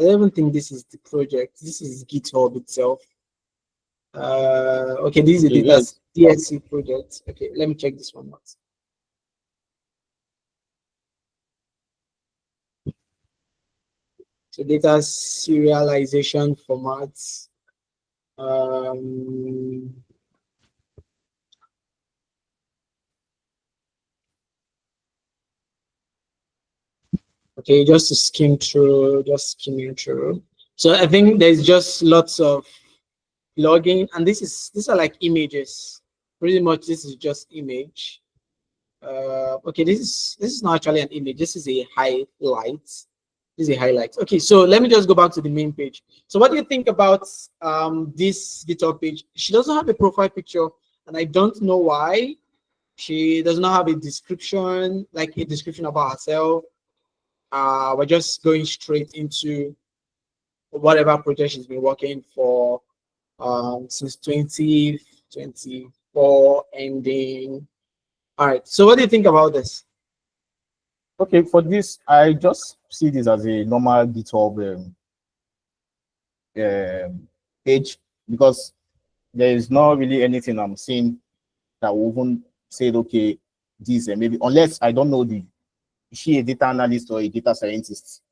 I don't even think this is the project. This is GitHub itself. Okay, this is a Okay, data yes. DSC project. Okay, let me check this one out. So data serialization formats. Um, okay, just to skim through, just skimming through. So I think there's just lots of logging, and these are like images. Pretty much, this is just image. Okay, this is not actually an image. This is a highlight. This is a highlight. Okay, so let me just go back to the main page. So what do you think about this GitHub page? She doesn't have a profile picture, and I don't know why. She does not have a description, like a description about herself. We're just going straight into whatever project she's been working for since 2024 ending. All right. So what do you think about this? Okay, for this, I just see this as a normal GitHub page because there is not really anything I'm seeing that will even say, okay, this maybe unless I don't know the is she a data analyst or a data scientist.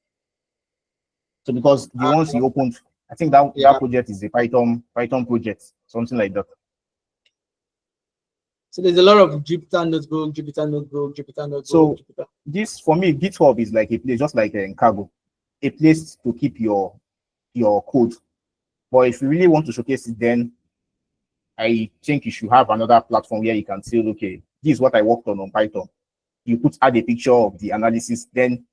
So because the ones he opened, I think that Yeah. project is a Python project, something like that. So there's a lot of Jupyter Notebook, Jupyter Notebook, Jupyter Notebook, So Jupyter. this for me, GitHub is like a place, just like a cargo, a place to keep your code. But if you really want to showcase it, then I think you should have another platform where you can say, okay, this is what I worked on Python. You put add a picture of the analysis, then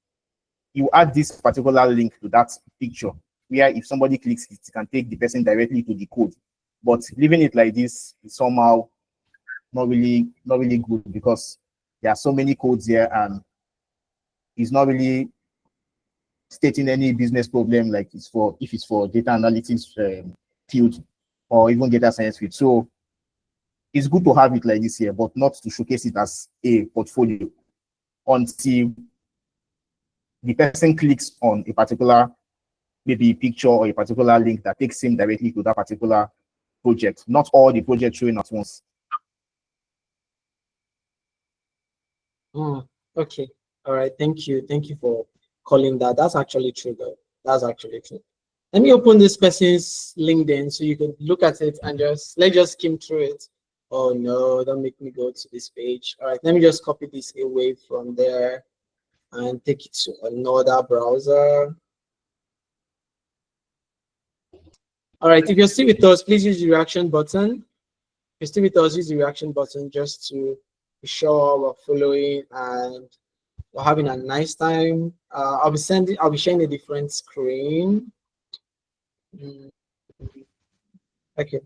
you add this particular link to that picture, where if somebody clicks it, it can take the person directly to the code. But leaving it like this is somehow not really good because there are so many codes here and it's not really stating any business problem like it's for if it's for data analytics field or even data science field. So it's good to have it like this here, but not to showcase it as a portfolio until the person clicks on a particular maybe picture or a particular link that takes him directly to that particular project, not all the projects showing at once. Okay. All right. Thank you. Thank you for calling that. That's actually true, though. That's actually true. Let me open this person's LinkedIn so you can look at it and let's just skim through it. Oh no, don't make me go to this page. All right, let me just copy this away from there and take it to another browser. All right, if you're still with us, please use the reaction button. If you're still with us, use the reaction button just to be sure we're following and we're having a nice time. I'll be sharing a different screen. Mm, okay.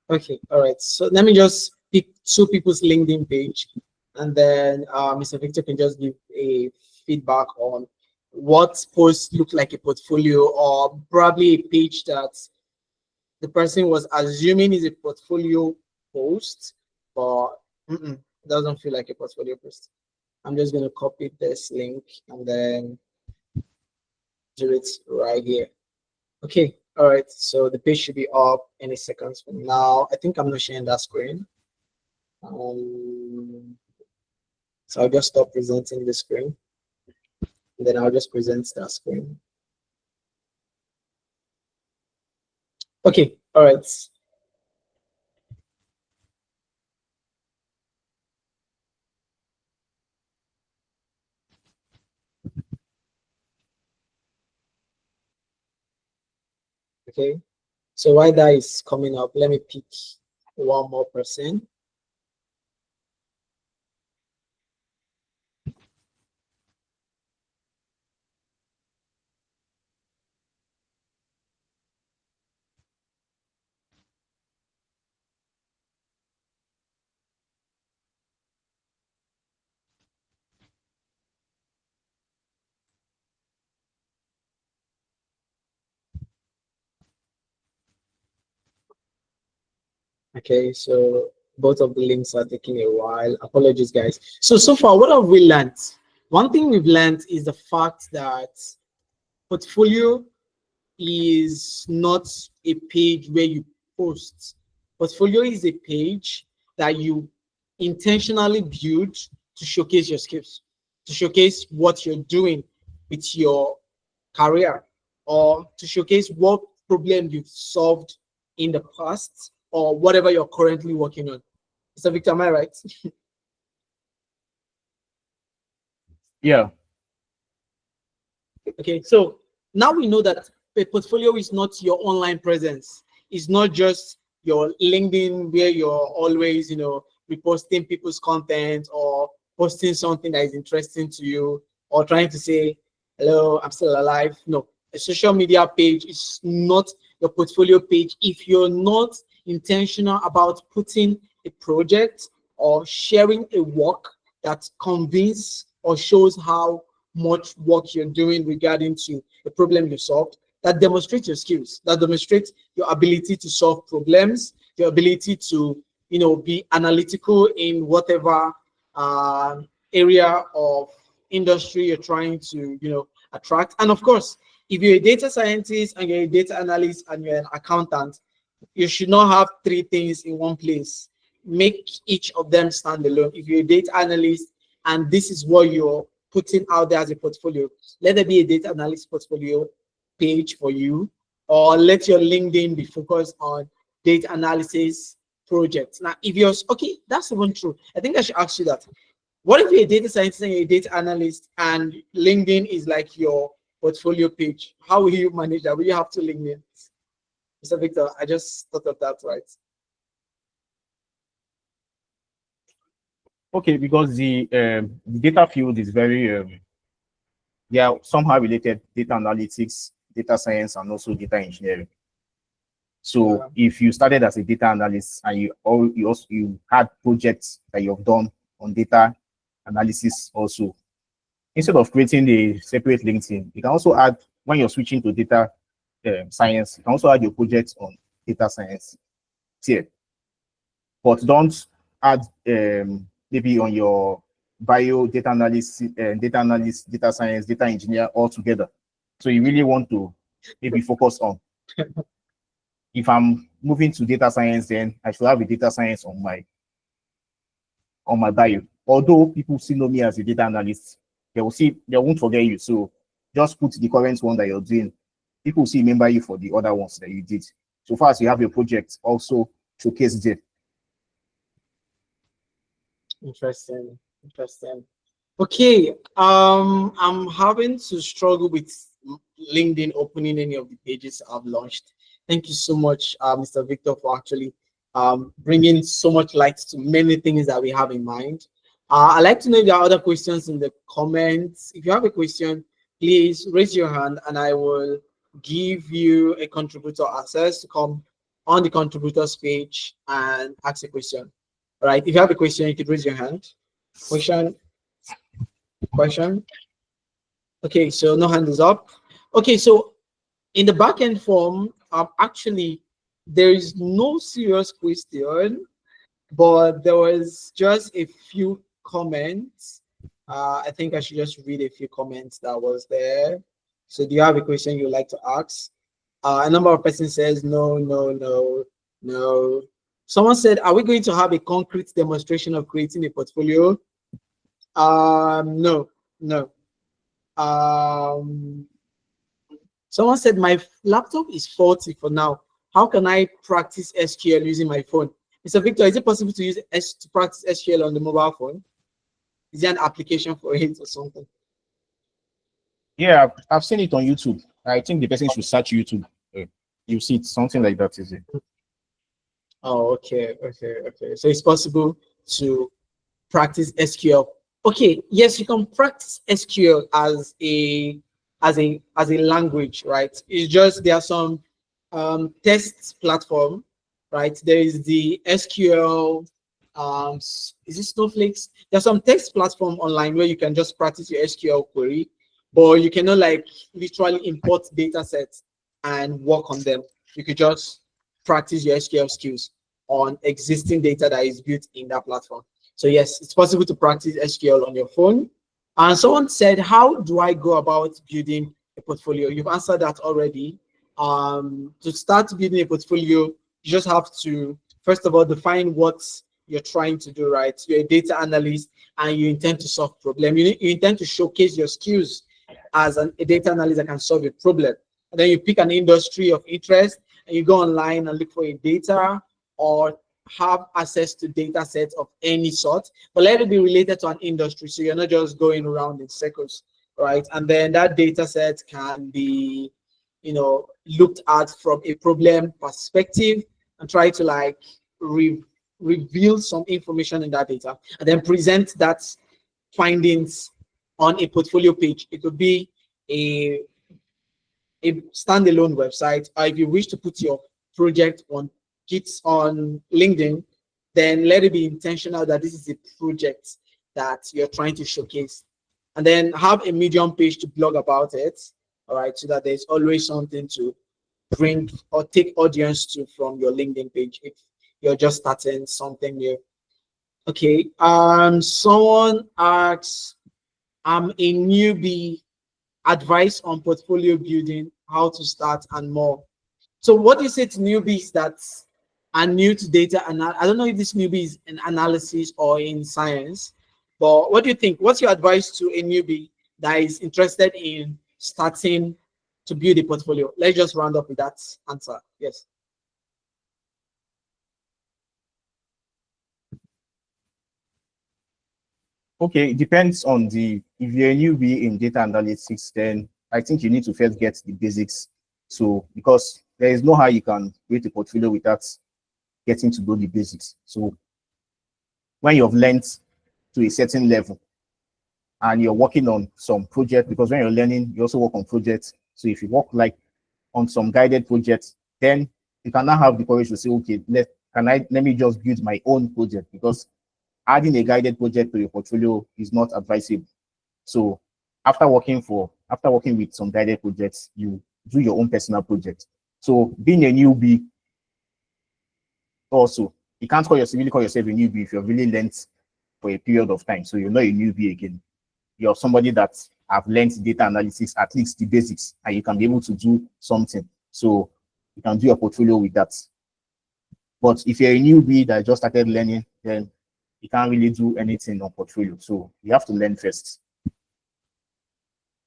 Okay, all right. So let me just pick two people's LinkedIn page, and then Mr. Victor can just give a feedback on what post looked like a portfolio or probably a page that the person was assuming is a portfolio post, but doesn't feel like a portfolio post. I'm just going to copy this link and then do it right here. Okay, all right. So the page should be up any seconds from now. I think I'm not sharing that screen. So I'll just stop presenting the screen, and then I'll just present that screen. Okay, all right. Okay, so while that is coming up, let me pick one more person. Okay, so both of the links are taking a while. Apologies, guys. So far, what have we learned? One thing we've learned is the fact that portfolio is not a page where you post. Portfolio is a page that you intentionally build to showcase your skills, to showcase what you're doing with your career, or to showcase what problem you've solved in the past, or whatever you're currently working on. Mr. Victor, am I right? Yeah. Okay, so now we know that a portfolio is not your online presence. It's not just your LinkedIn where you're always, reposting people's content or posting something that is interesting to you or trying to say, hello, I'm still alive. No, a social media page is not your portfolio page if you're not intentional about putting a project or sharing a work that convinces or shows how much work you're doing regarding to the problem you solved, that demonstrates your skills, that demonstrates your ability to solve problems, your ability to, be analytical in whatever area of industry you're trying to, attract. And of course, if you're a data scientist and you're a data analyst and you're an accountant, you should not have three things in one place. Make each of them stand alone. If you're a data analyst and this is what you're putting out there as a portfolio, let there be a data analyst portfolio page for you, or let your LinkedIn be focused on data analysis projects. Now, if you're okay, that's even true. I think I should ask you that. What if you're a data scientist and you're a data analyst and LinkedIn is like your portfolio page? How will you manage that? Will you have to LinkedIn? Mr. Victor, I just thought of that, right? Okay, because the data field is very they are somehow related: data analytics, data science, and also data engineering. So if you started as a data analyst and you had projects that you've done on data analysis also, instead of creating a separate LinkedIn, you can also add, when you're switching to data science, you can also add your projects on data science here. But don't add maybe on your bio data analyst, data science, data engineer all together. So you really want to maybe focus on, if I'm moving to data science, then I should have a data science on my bio. Although people still know me as a data analyst, they won't forget you. So just put the current one that you're doing. People will still remember you for the other ones that you did. So far as you have your project, also showcase it. Interesting. Interesting. Okay. I'm having to struggle with LinkedIn opening any of the pages I've launched. Thank you so much, Mr. Victor, for actually bringing so much light to many things that we have in mind. I'd like to know if there are other questions in the comments. If you have a question, please raise your hand and I will give you a contributor access to come on the contributors page and ask a question. All right. If you have a question, you could raise your hand. Question. Okay, so no hand is up. Okay, so in the backend form, actually, there is no serious question, but there was just a few comments. I think I should just read a few comments that was there. So do you have a question you'd like to ask? A number of persons says no, no, no, no. Someone said, are we going to have a concrete demonstration of creating a portfolio? No, no. Someone said my laptop is faulty for now. How can I practice SQL using my phone? Mr. Victor, is it possible to practice SQL on the mobile phone? Is there an application for it or something? Yeah, I've seen it on YouTube. I think the person should search YouTube. You see it, something like that, is it? Oh, okay. So it's possible to practice SQL. Okay, yes, you can practice SQL as a language, right? It's just there are some test platform, right? There is the SQL. Is it Snowflakes? There's some text platform online where you can just practice your SQL query, but you cannot like literally import data sets and work on them. You could just practice your SQL skills on existing data that is built in that platform. So yes, it's possible to practice SQL on your phone. And someone said, how do I go about building a portfolio? You've answered that already. To start building a portfolio, you just have to, first of all, define what you're trying to do, right? You're a data analyst and you intend to solve problem. You intend to showcase your skills as a data analyst that can solve a problem. And then you pick an industry of interest and you go online and look for a data or have access to data sets of any sort, but let it be related to an industry. So you're not just going around in circles, right? And then that data set can be, looked at from a problem perspective and try to like reveal some information in that data and then present that findings on a portfolio page. It could be a standalone website, or if you wish to put your project on on LinkedIn, then let it be intentional that this is a project that you're trying to showcase. And then have a Medium page to blog about it, all right, so that there's always something to bring or take audience to from your LinkedIn page if you're just starting something new. Okay, someone asks, I'm a newbie, advice on portfolio building, how to start and more. So what do you say to newbies that are new to data? And I don't know if this newbie is in analysis or in science, but what do you think? What's your advice to a newbie that is interested in starting to build a portfolio? Let's just round up with that answer. Yes. Okay, it depends on if you're a newbie in data analytics, then I think you need to first get the basics. So, because there is no how you can create a portfolio without getting to know the basics. So, when you've learned to a certain level and you're working on some project, because when you're learning, you also work on projects. So, if you work like on some guided projects, then you can now have the courage to say, okay, let me just build my own project, because adding a guided project to your portfolio is not advisable. So after working with some guided projects, you do your own personal project. So being a newbie, also, you can't really call yourself a newbie if you've really learned for a period of time. So you're not a newbie again. You're somebody that have learned data analytics, at least the basics, and you can be able to do something. So you can do your portfolio with that. But if you're a newbie that just started learning, then you can't really do anything on portfolio. So you have to learn first.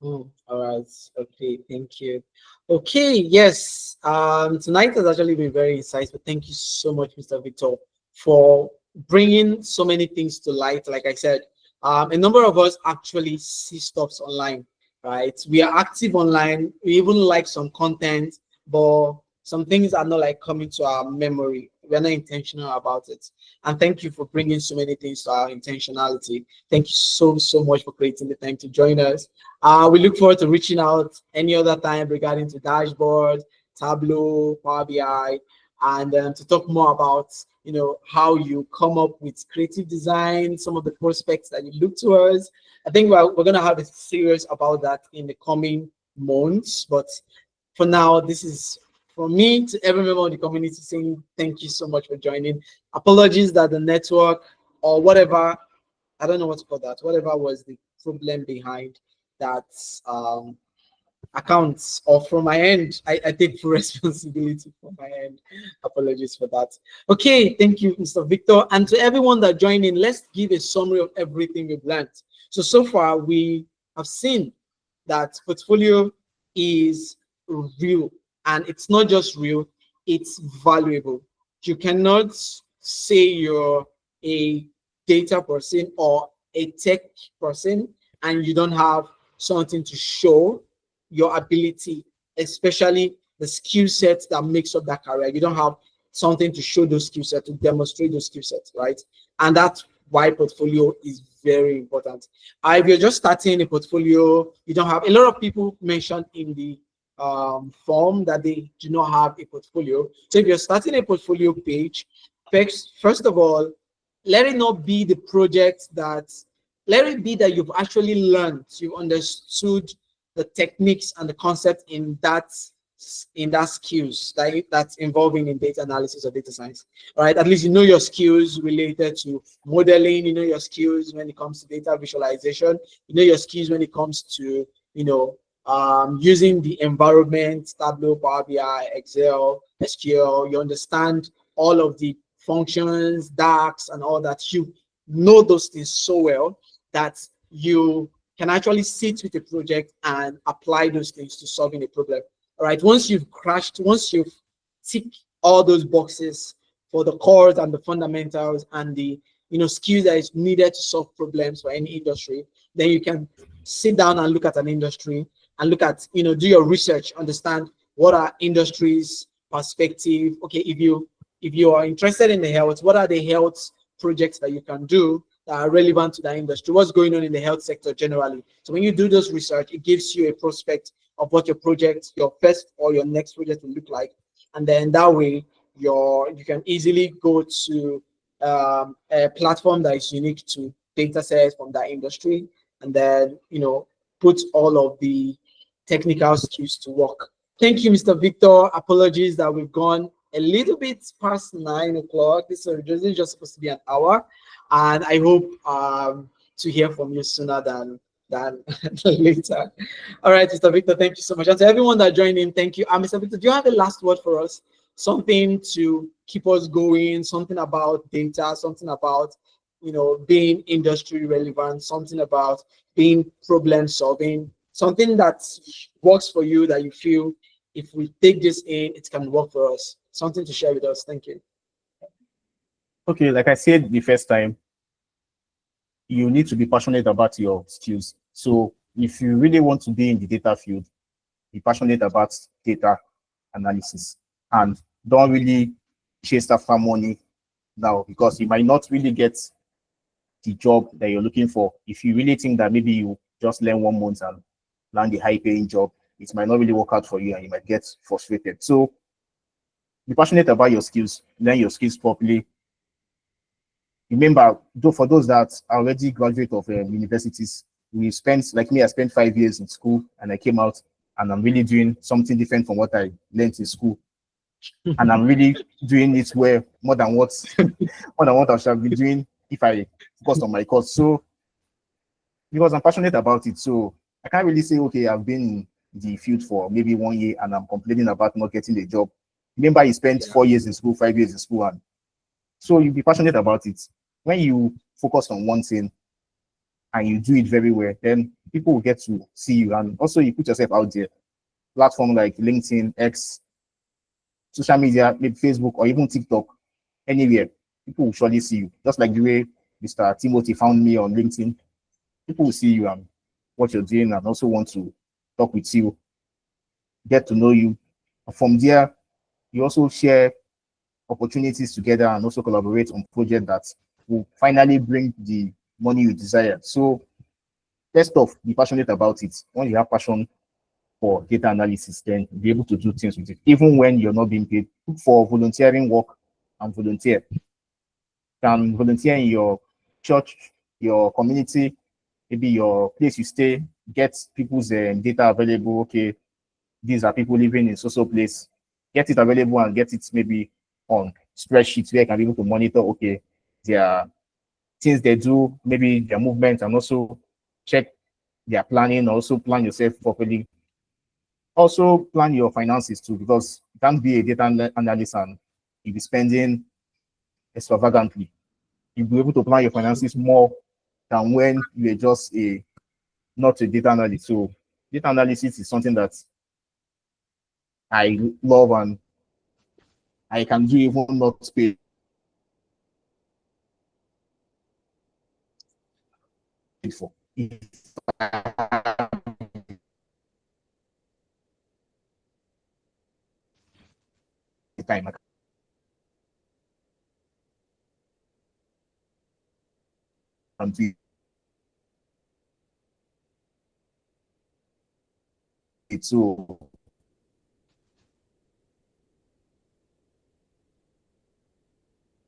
All right. Okay. Thank you. Okay. Yes. Tonight has actually been very insightful. Thank you so much, Mr. Victor, for bringing so many things to light. Like I said, a number of us actually see stuffs online, right? We are active online. We even like some content, but some things are not like coming to our memory. We're not intentional about it. And thank you for bringing so many things to our intentionality. Thank you so much for creating the time to join us. We look forward to reaching out any other time regarding to dashboard, Tableau, Power BI, and to talk more about how you come up with creative design, some of the prospects that you look towards. I think we're going to have a series about that in the coming months. But for now, this is from me to every member of the community saying thank you so much for joining. Apologies that the network or whatever, I don't know what to call that, whatever was the problem behind that accounts, or from my end, I take full responsibility for my end. Apologies for that. Okay, thank you, Mr. Victor. And to everyone that joined in, let's give a summary of everything we've learned. So far, we have seen that portfolio is real, and it's not just real, it's valuable. You cannot say you're a data person or a tech person and you don't have something to show your ability, especially the skill sets that makes up that career. You don't have something to show those skill sets, to demonstrate those skill sets, right? And that's why portfolio is very important. If you're just starting a portfolio, you don't have, a lot of people mentioned in the form that they do not have a portfolio. So if you're starting a portfolio page, first of all, let it not be the project let it be that you've actually learned, you've understood the techniques and the concept in that in that skills that's involving in data analysis or data science. All right, at least you know your skills related to modeling, you know your skills when it comes to data visualization, you know your skills when it comes to, you know, using the environment, Tableau, Power BI, Excel, SQL. You understand all of the functions, DAX, and all that. You know those things so well that you can actually sit with a project and apply those things to solving a problem. All right, once you've ticked all those boxes for the cores and the fundamentals and the, you know, skills that is needed to solve problems for any industry, then you can sit down and look at an industry and look at, you know, do your research, understand what are industries perspective. Okay, if you are interested in the health, what are the health projects that you can do that are relevant to that industry? What's going on in the health sector generally? So when you do those research, it gives you a prospect of what your project, your first or your next project will look like. And then that way you can easily go to a platform that is unique to data sets from that industry, and then, you know, put all of the technical skills to work. Thank you, Mr. Victor. Apologies that we've gone a little bit past 9 o'clock. This is just supposed to be an hour, and I hope to hear from you sooner than later. All right, Mr. Victor, thank you so much. And to everyone that joined in, thank you. Mr. Victor, do you have a last word for us? Something to keep us going, something about data, something about, you know, being industry relevant, something about being problem solving, something that works for you that you feel if we take this in, it can work for us. Something to share with us. Thank you. Okay, like I said the first time, you need to be passionate about your skills. So if you really want to be in the data field, be passionate about data analysis and don't really chase after money now, because you might not really get the job that you're looking for. If you really think that maybe you just learn 1 month and land a high paying job, it might not really work out for you and you might get frustrated. So be passionate about your skills, learn your skills properly. Remember, though, for those that are already graduate of universities, we spent, like me, I spent 5 years in school and I came out and I'm really doing something different from what I learned in school. And I'm really doing it well, more than what I should be doing if I focused on my course. So because I'm passionate about it, so I can't really say, okay, I've been in the field for maybe 1 year and I'm complaining about not getting a job. Remember, you spent 4 years in school, 5 years in school, and so you be passionate about it. When you focus on one thing and you do it very well, then people will get to see you. And also you put yourself out there. Platform like LinkedIn, X, social media, maybe Facebook, or even TikTok, anywhere, people will surely see you. Just like the way Mr. Timothy found me on LinkedIn, people will see you and what you're doing and also want to talk with you, get to know you. From there, you also share opportunities together and also collaborate on projects that will finally bring the money you desire. So first off, be passionate about it. When you have passion for data analysis, then you'll be able to do things with it. Even when you're not being paid, look for volunteering work and volunteer. You can volunteer in your church, your community, maybe your place you stay, get people's data available. Okay, these are people living in so place. Get it available and get it maybe on spreadsheets where you can be able to monitor, okay, their things they do, maybe their movements, and also check their planning, also plan yourself properly. Also plan your finances too, because you can't be a data analyst and you'll be spending extravagantly. You'll be able to plan your finances more than when you're just not a data analyst. So data analysis is something that I love and I can do even not pay for. If I have time, I can do it. So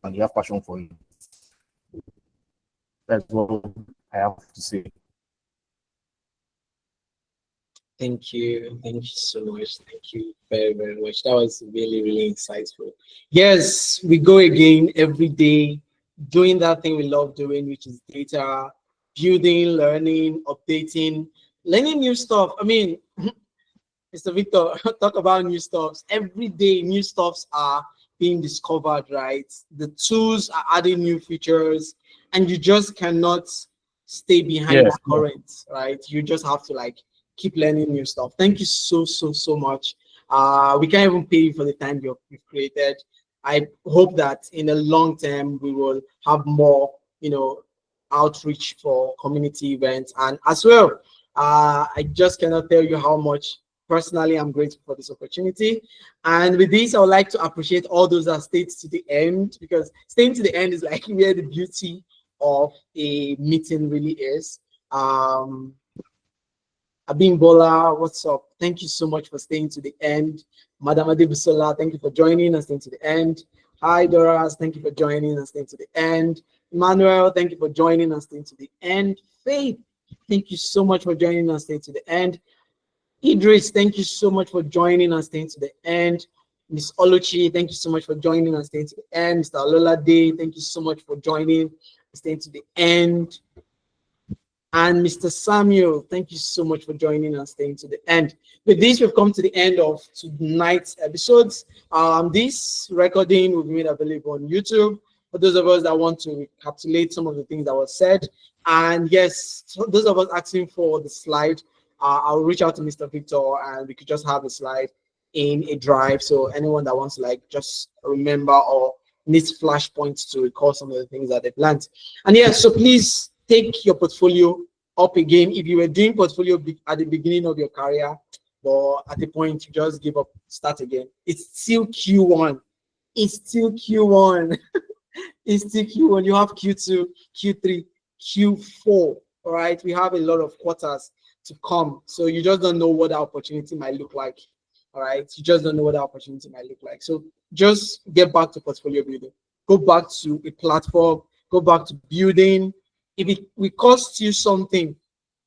and you have passion for it. That's what I have to say. Thank you. Thank you so much. Thank you very, very much. That was really, really insightful. Yes, we go again every day doing that thing we love doing, which is data, building, learning, updating, learning new stuff. I mean, Mr. Victor, talk about new stuffs. Every day, new stuffs are being discovered, right? The tools are adding new features, and you just cannot stay behind Yeah. the current, right? You just have to like keep learning new stuff. Thank you so, so, so much. We can't even pay you for the time you've created. I hope that in the long term we will have more, outreach for community events, and as well. I just cannot tell you how much personally I'm grateful for this opportunity. And with this, I would like to appreciate all those that stayed to the end, because staying to the end is like where the beauty of a meeting really is. Um, Abimbola, what's up? Thank you so much for staying to the end. Madam Adebusola, thank you for joining and staying to the end. Hi, Doras, thank you for joining and staying to the end. Emmanuel, thank you for joining and staying to the end. Faith, thank you so much for joining and staying to the end. Idris, thank you so much for joining and staying to the end. Miss Oluchi, thank you so much for joining and staying to the end. Mr. Alola Day, thank you so much for joining and staying to the end. And Mr. Samuel, thank you so much for joining and staying to the end. With this, we've come to the end of tonight's episodes. This recording will be made available on YouTube for those of us that want to recapitulate some of the things that were said. And yes, so those of us asking for the slide, I'll reach out to Mr. Victor and we could just have a slide in a drive. So anyone that wants to like just remember or needs flashpoints to recall some of the things that they've learned. And yes, so please take your portfolio up again. If you were doing portfolio at the beginning of your career, but at the point you just give up, start again. It's still Q1. It's still Q1. It's still Q1. You have Q2, Q3, Q4. All right. We have a lot of quarters to come. So you just don't know what the opportunity might look like. All right. You just don't know what the opportunity might look like. So just get back to portfolio building. Go back to a platform. Go back to building. If it will cost you something,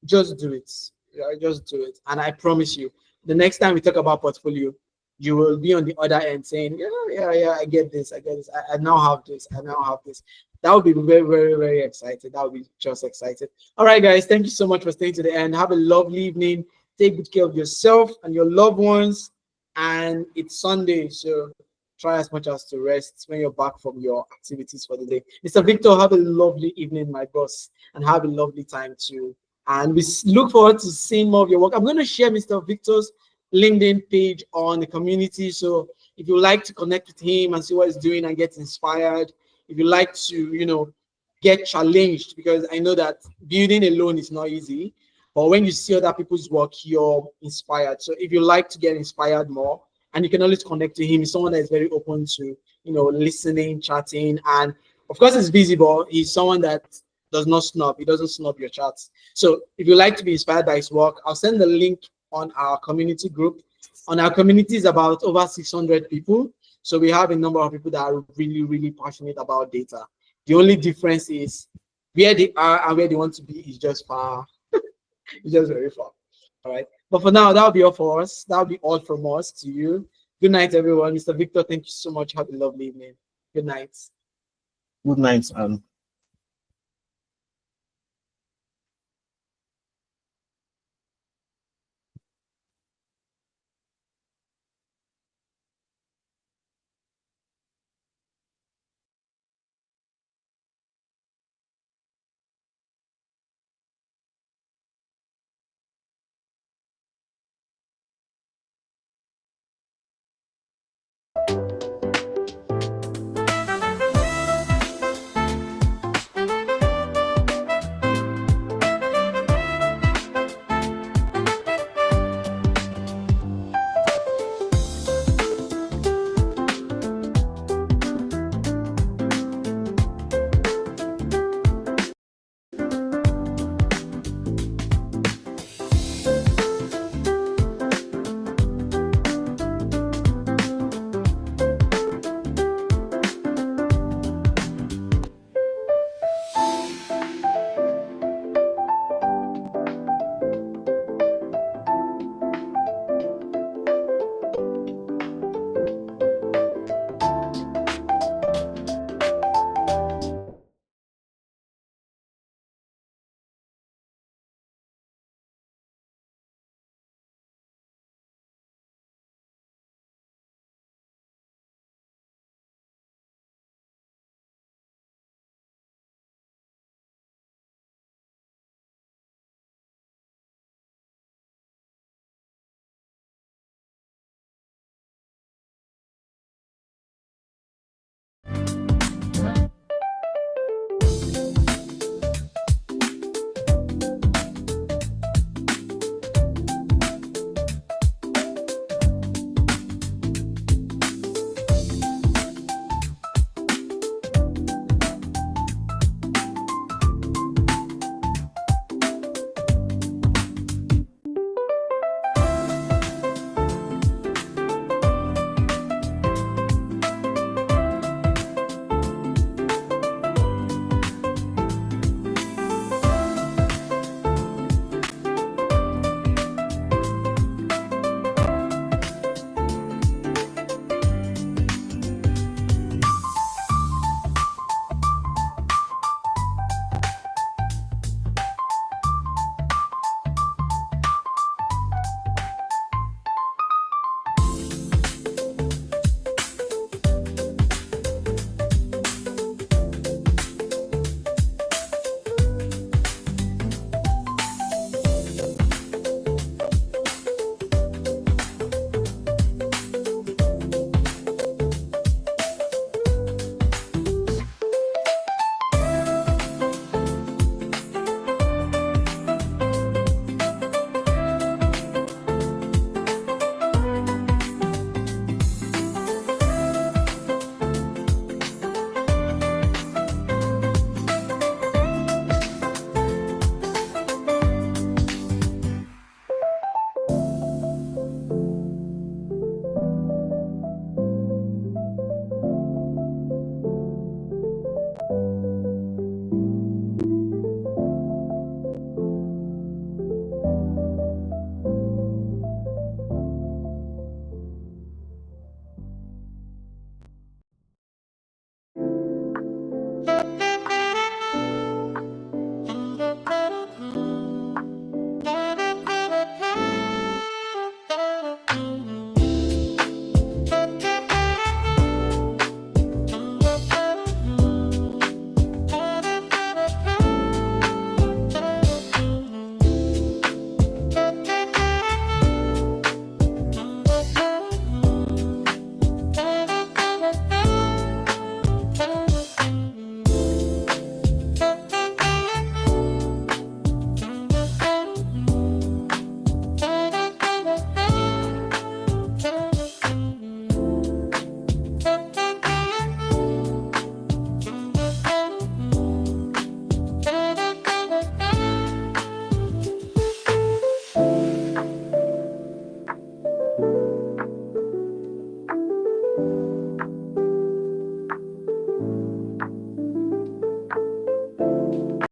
just do it. Yeah, just do it. And I promise you, the next time we talk about portfolio, you will be on the other end saying, yeah, I get this, I get this. I now have this, I now have this. That would be very, very, very excited. That would be just excited. All right, guys, thank you so much for staying to the end. Have a lovely evening. Take good care of yourself and your loved ones. And it's Sunday, so try as much as to rest when you're back from your activities for the day. Mr. Victor, have a lovely evening, my boss, and have a lovely time too. And we look forward to seeing more of your work. I'm going to share Mr. Victor's LinkedIn page on the community. So if you like to connect with him and see what he's doing and get inspired, if you like to, get challenged, because I know that building alone is not easy, but when you see other people's work, you're inspired. So if you like to get inspired more, and you can always connect to him, he's someone that is very open to, listening, chatting, and of course he's busy, but he's someone that does not snub. He doesn't snub your chats. So if you like to be inspired by his work, I'll send the link on our community group. On our community is about over 600 people. So we have a number of people that are really, really passionate about data. The only difference is where they are and where they want to be is just far. It's just very far. All right. But for now, that'll be all for us. That'll be all from us to you. Good night, everyone. Mr. Victor, thank you so much. Have a lovely evening. Good night. Good night and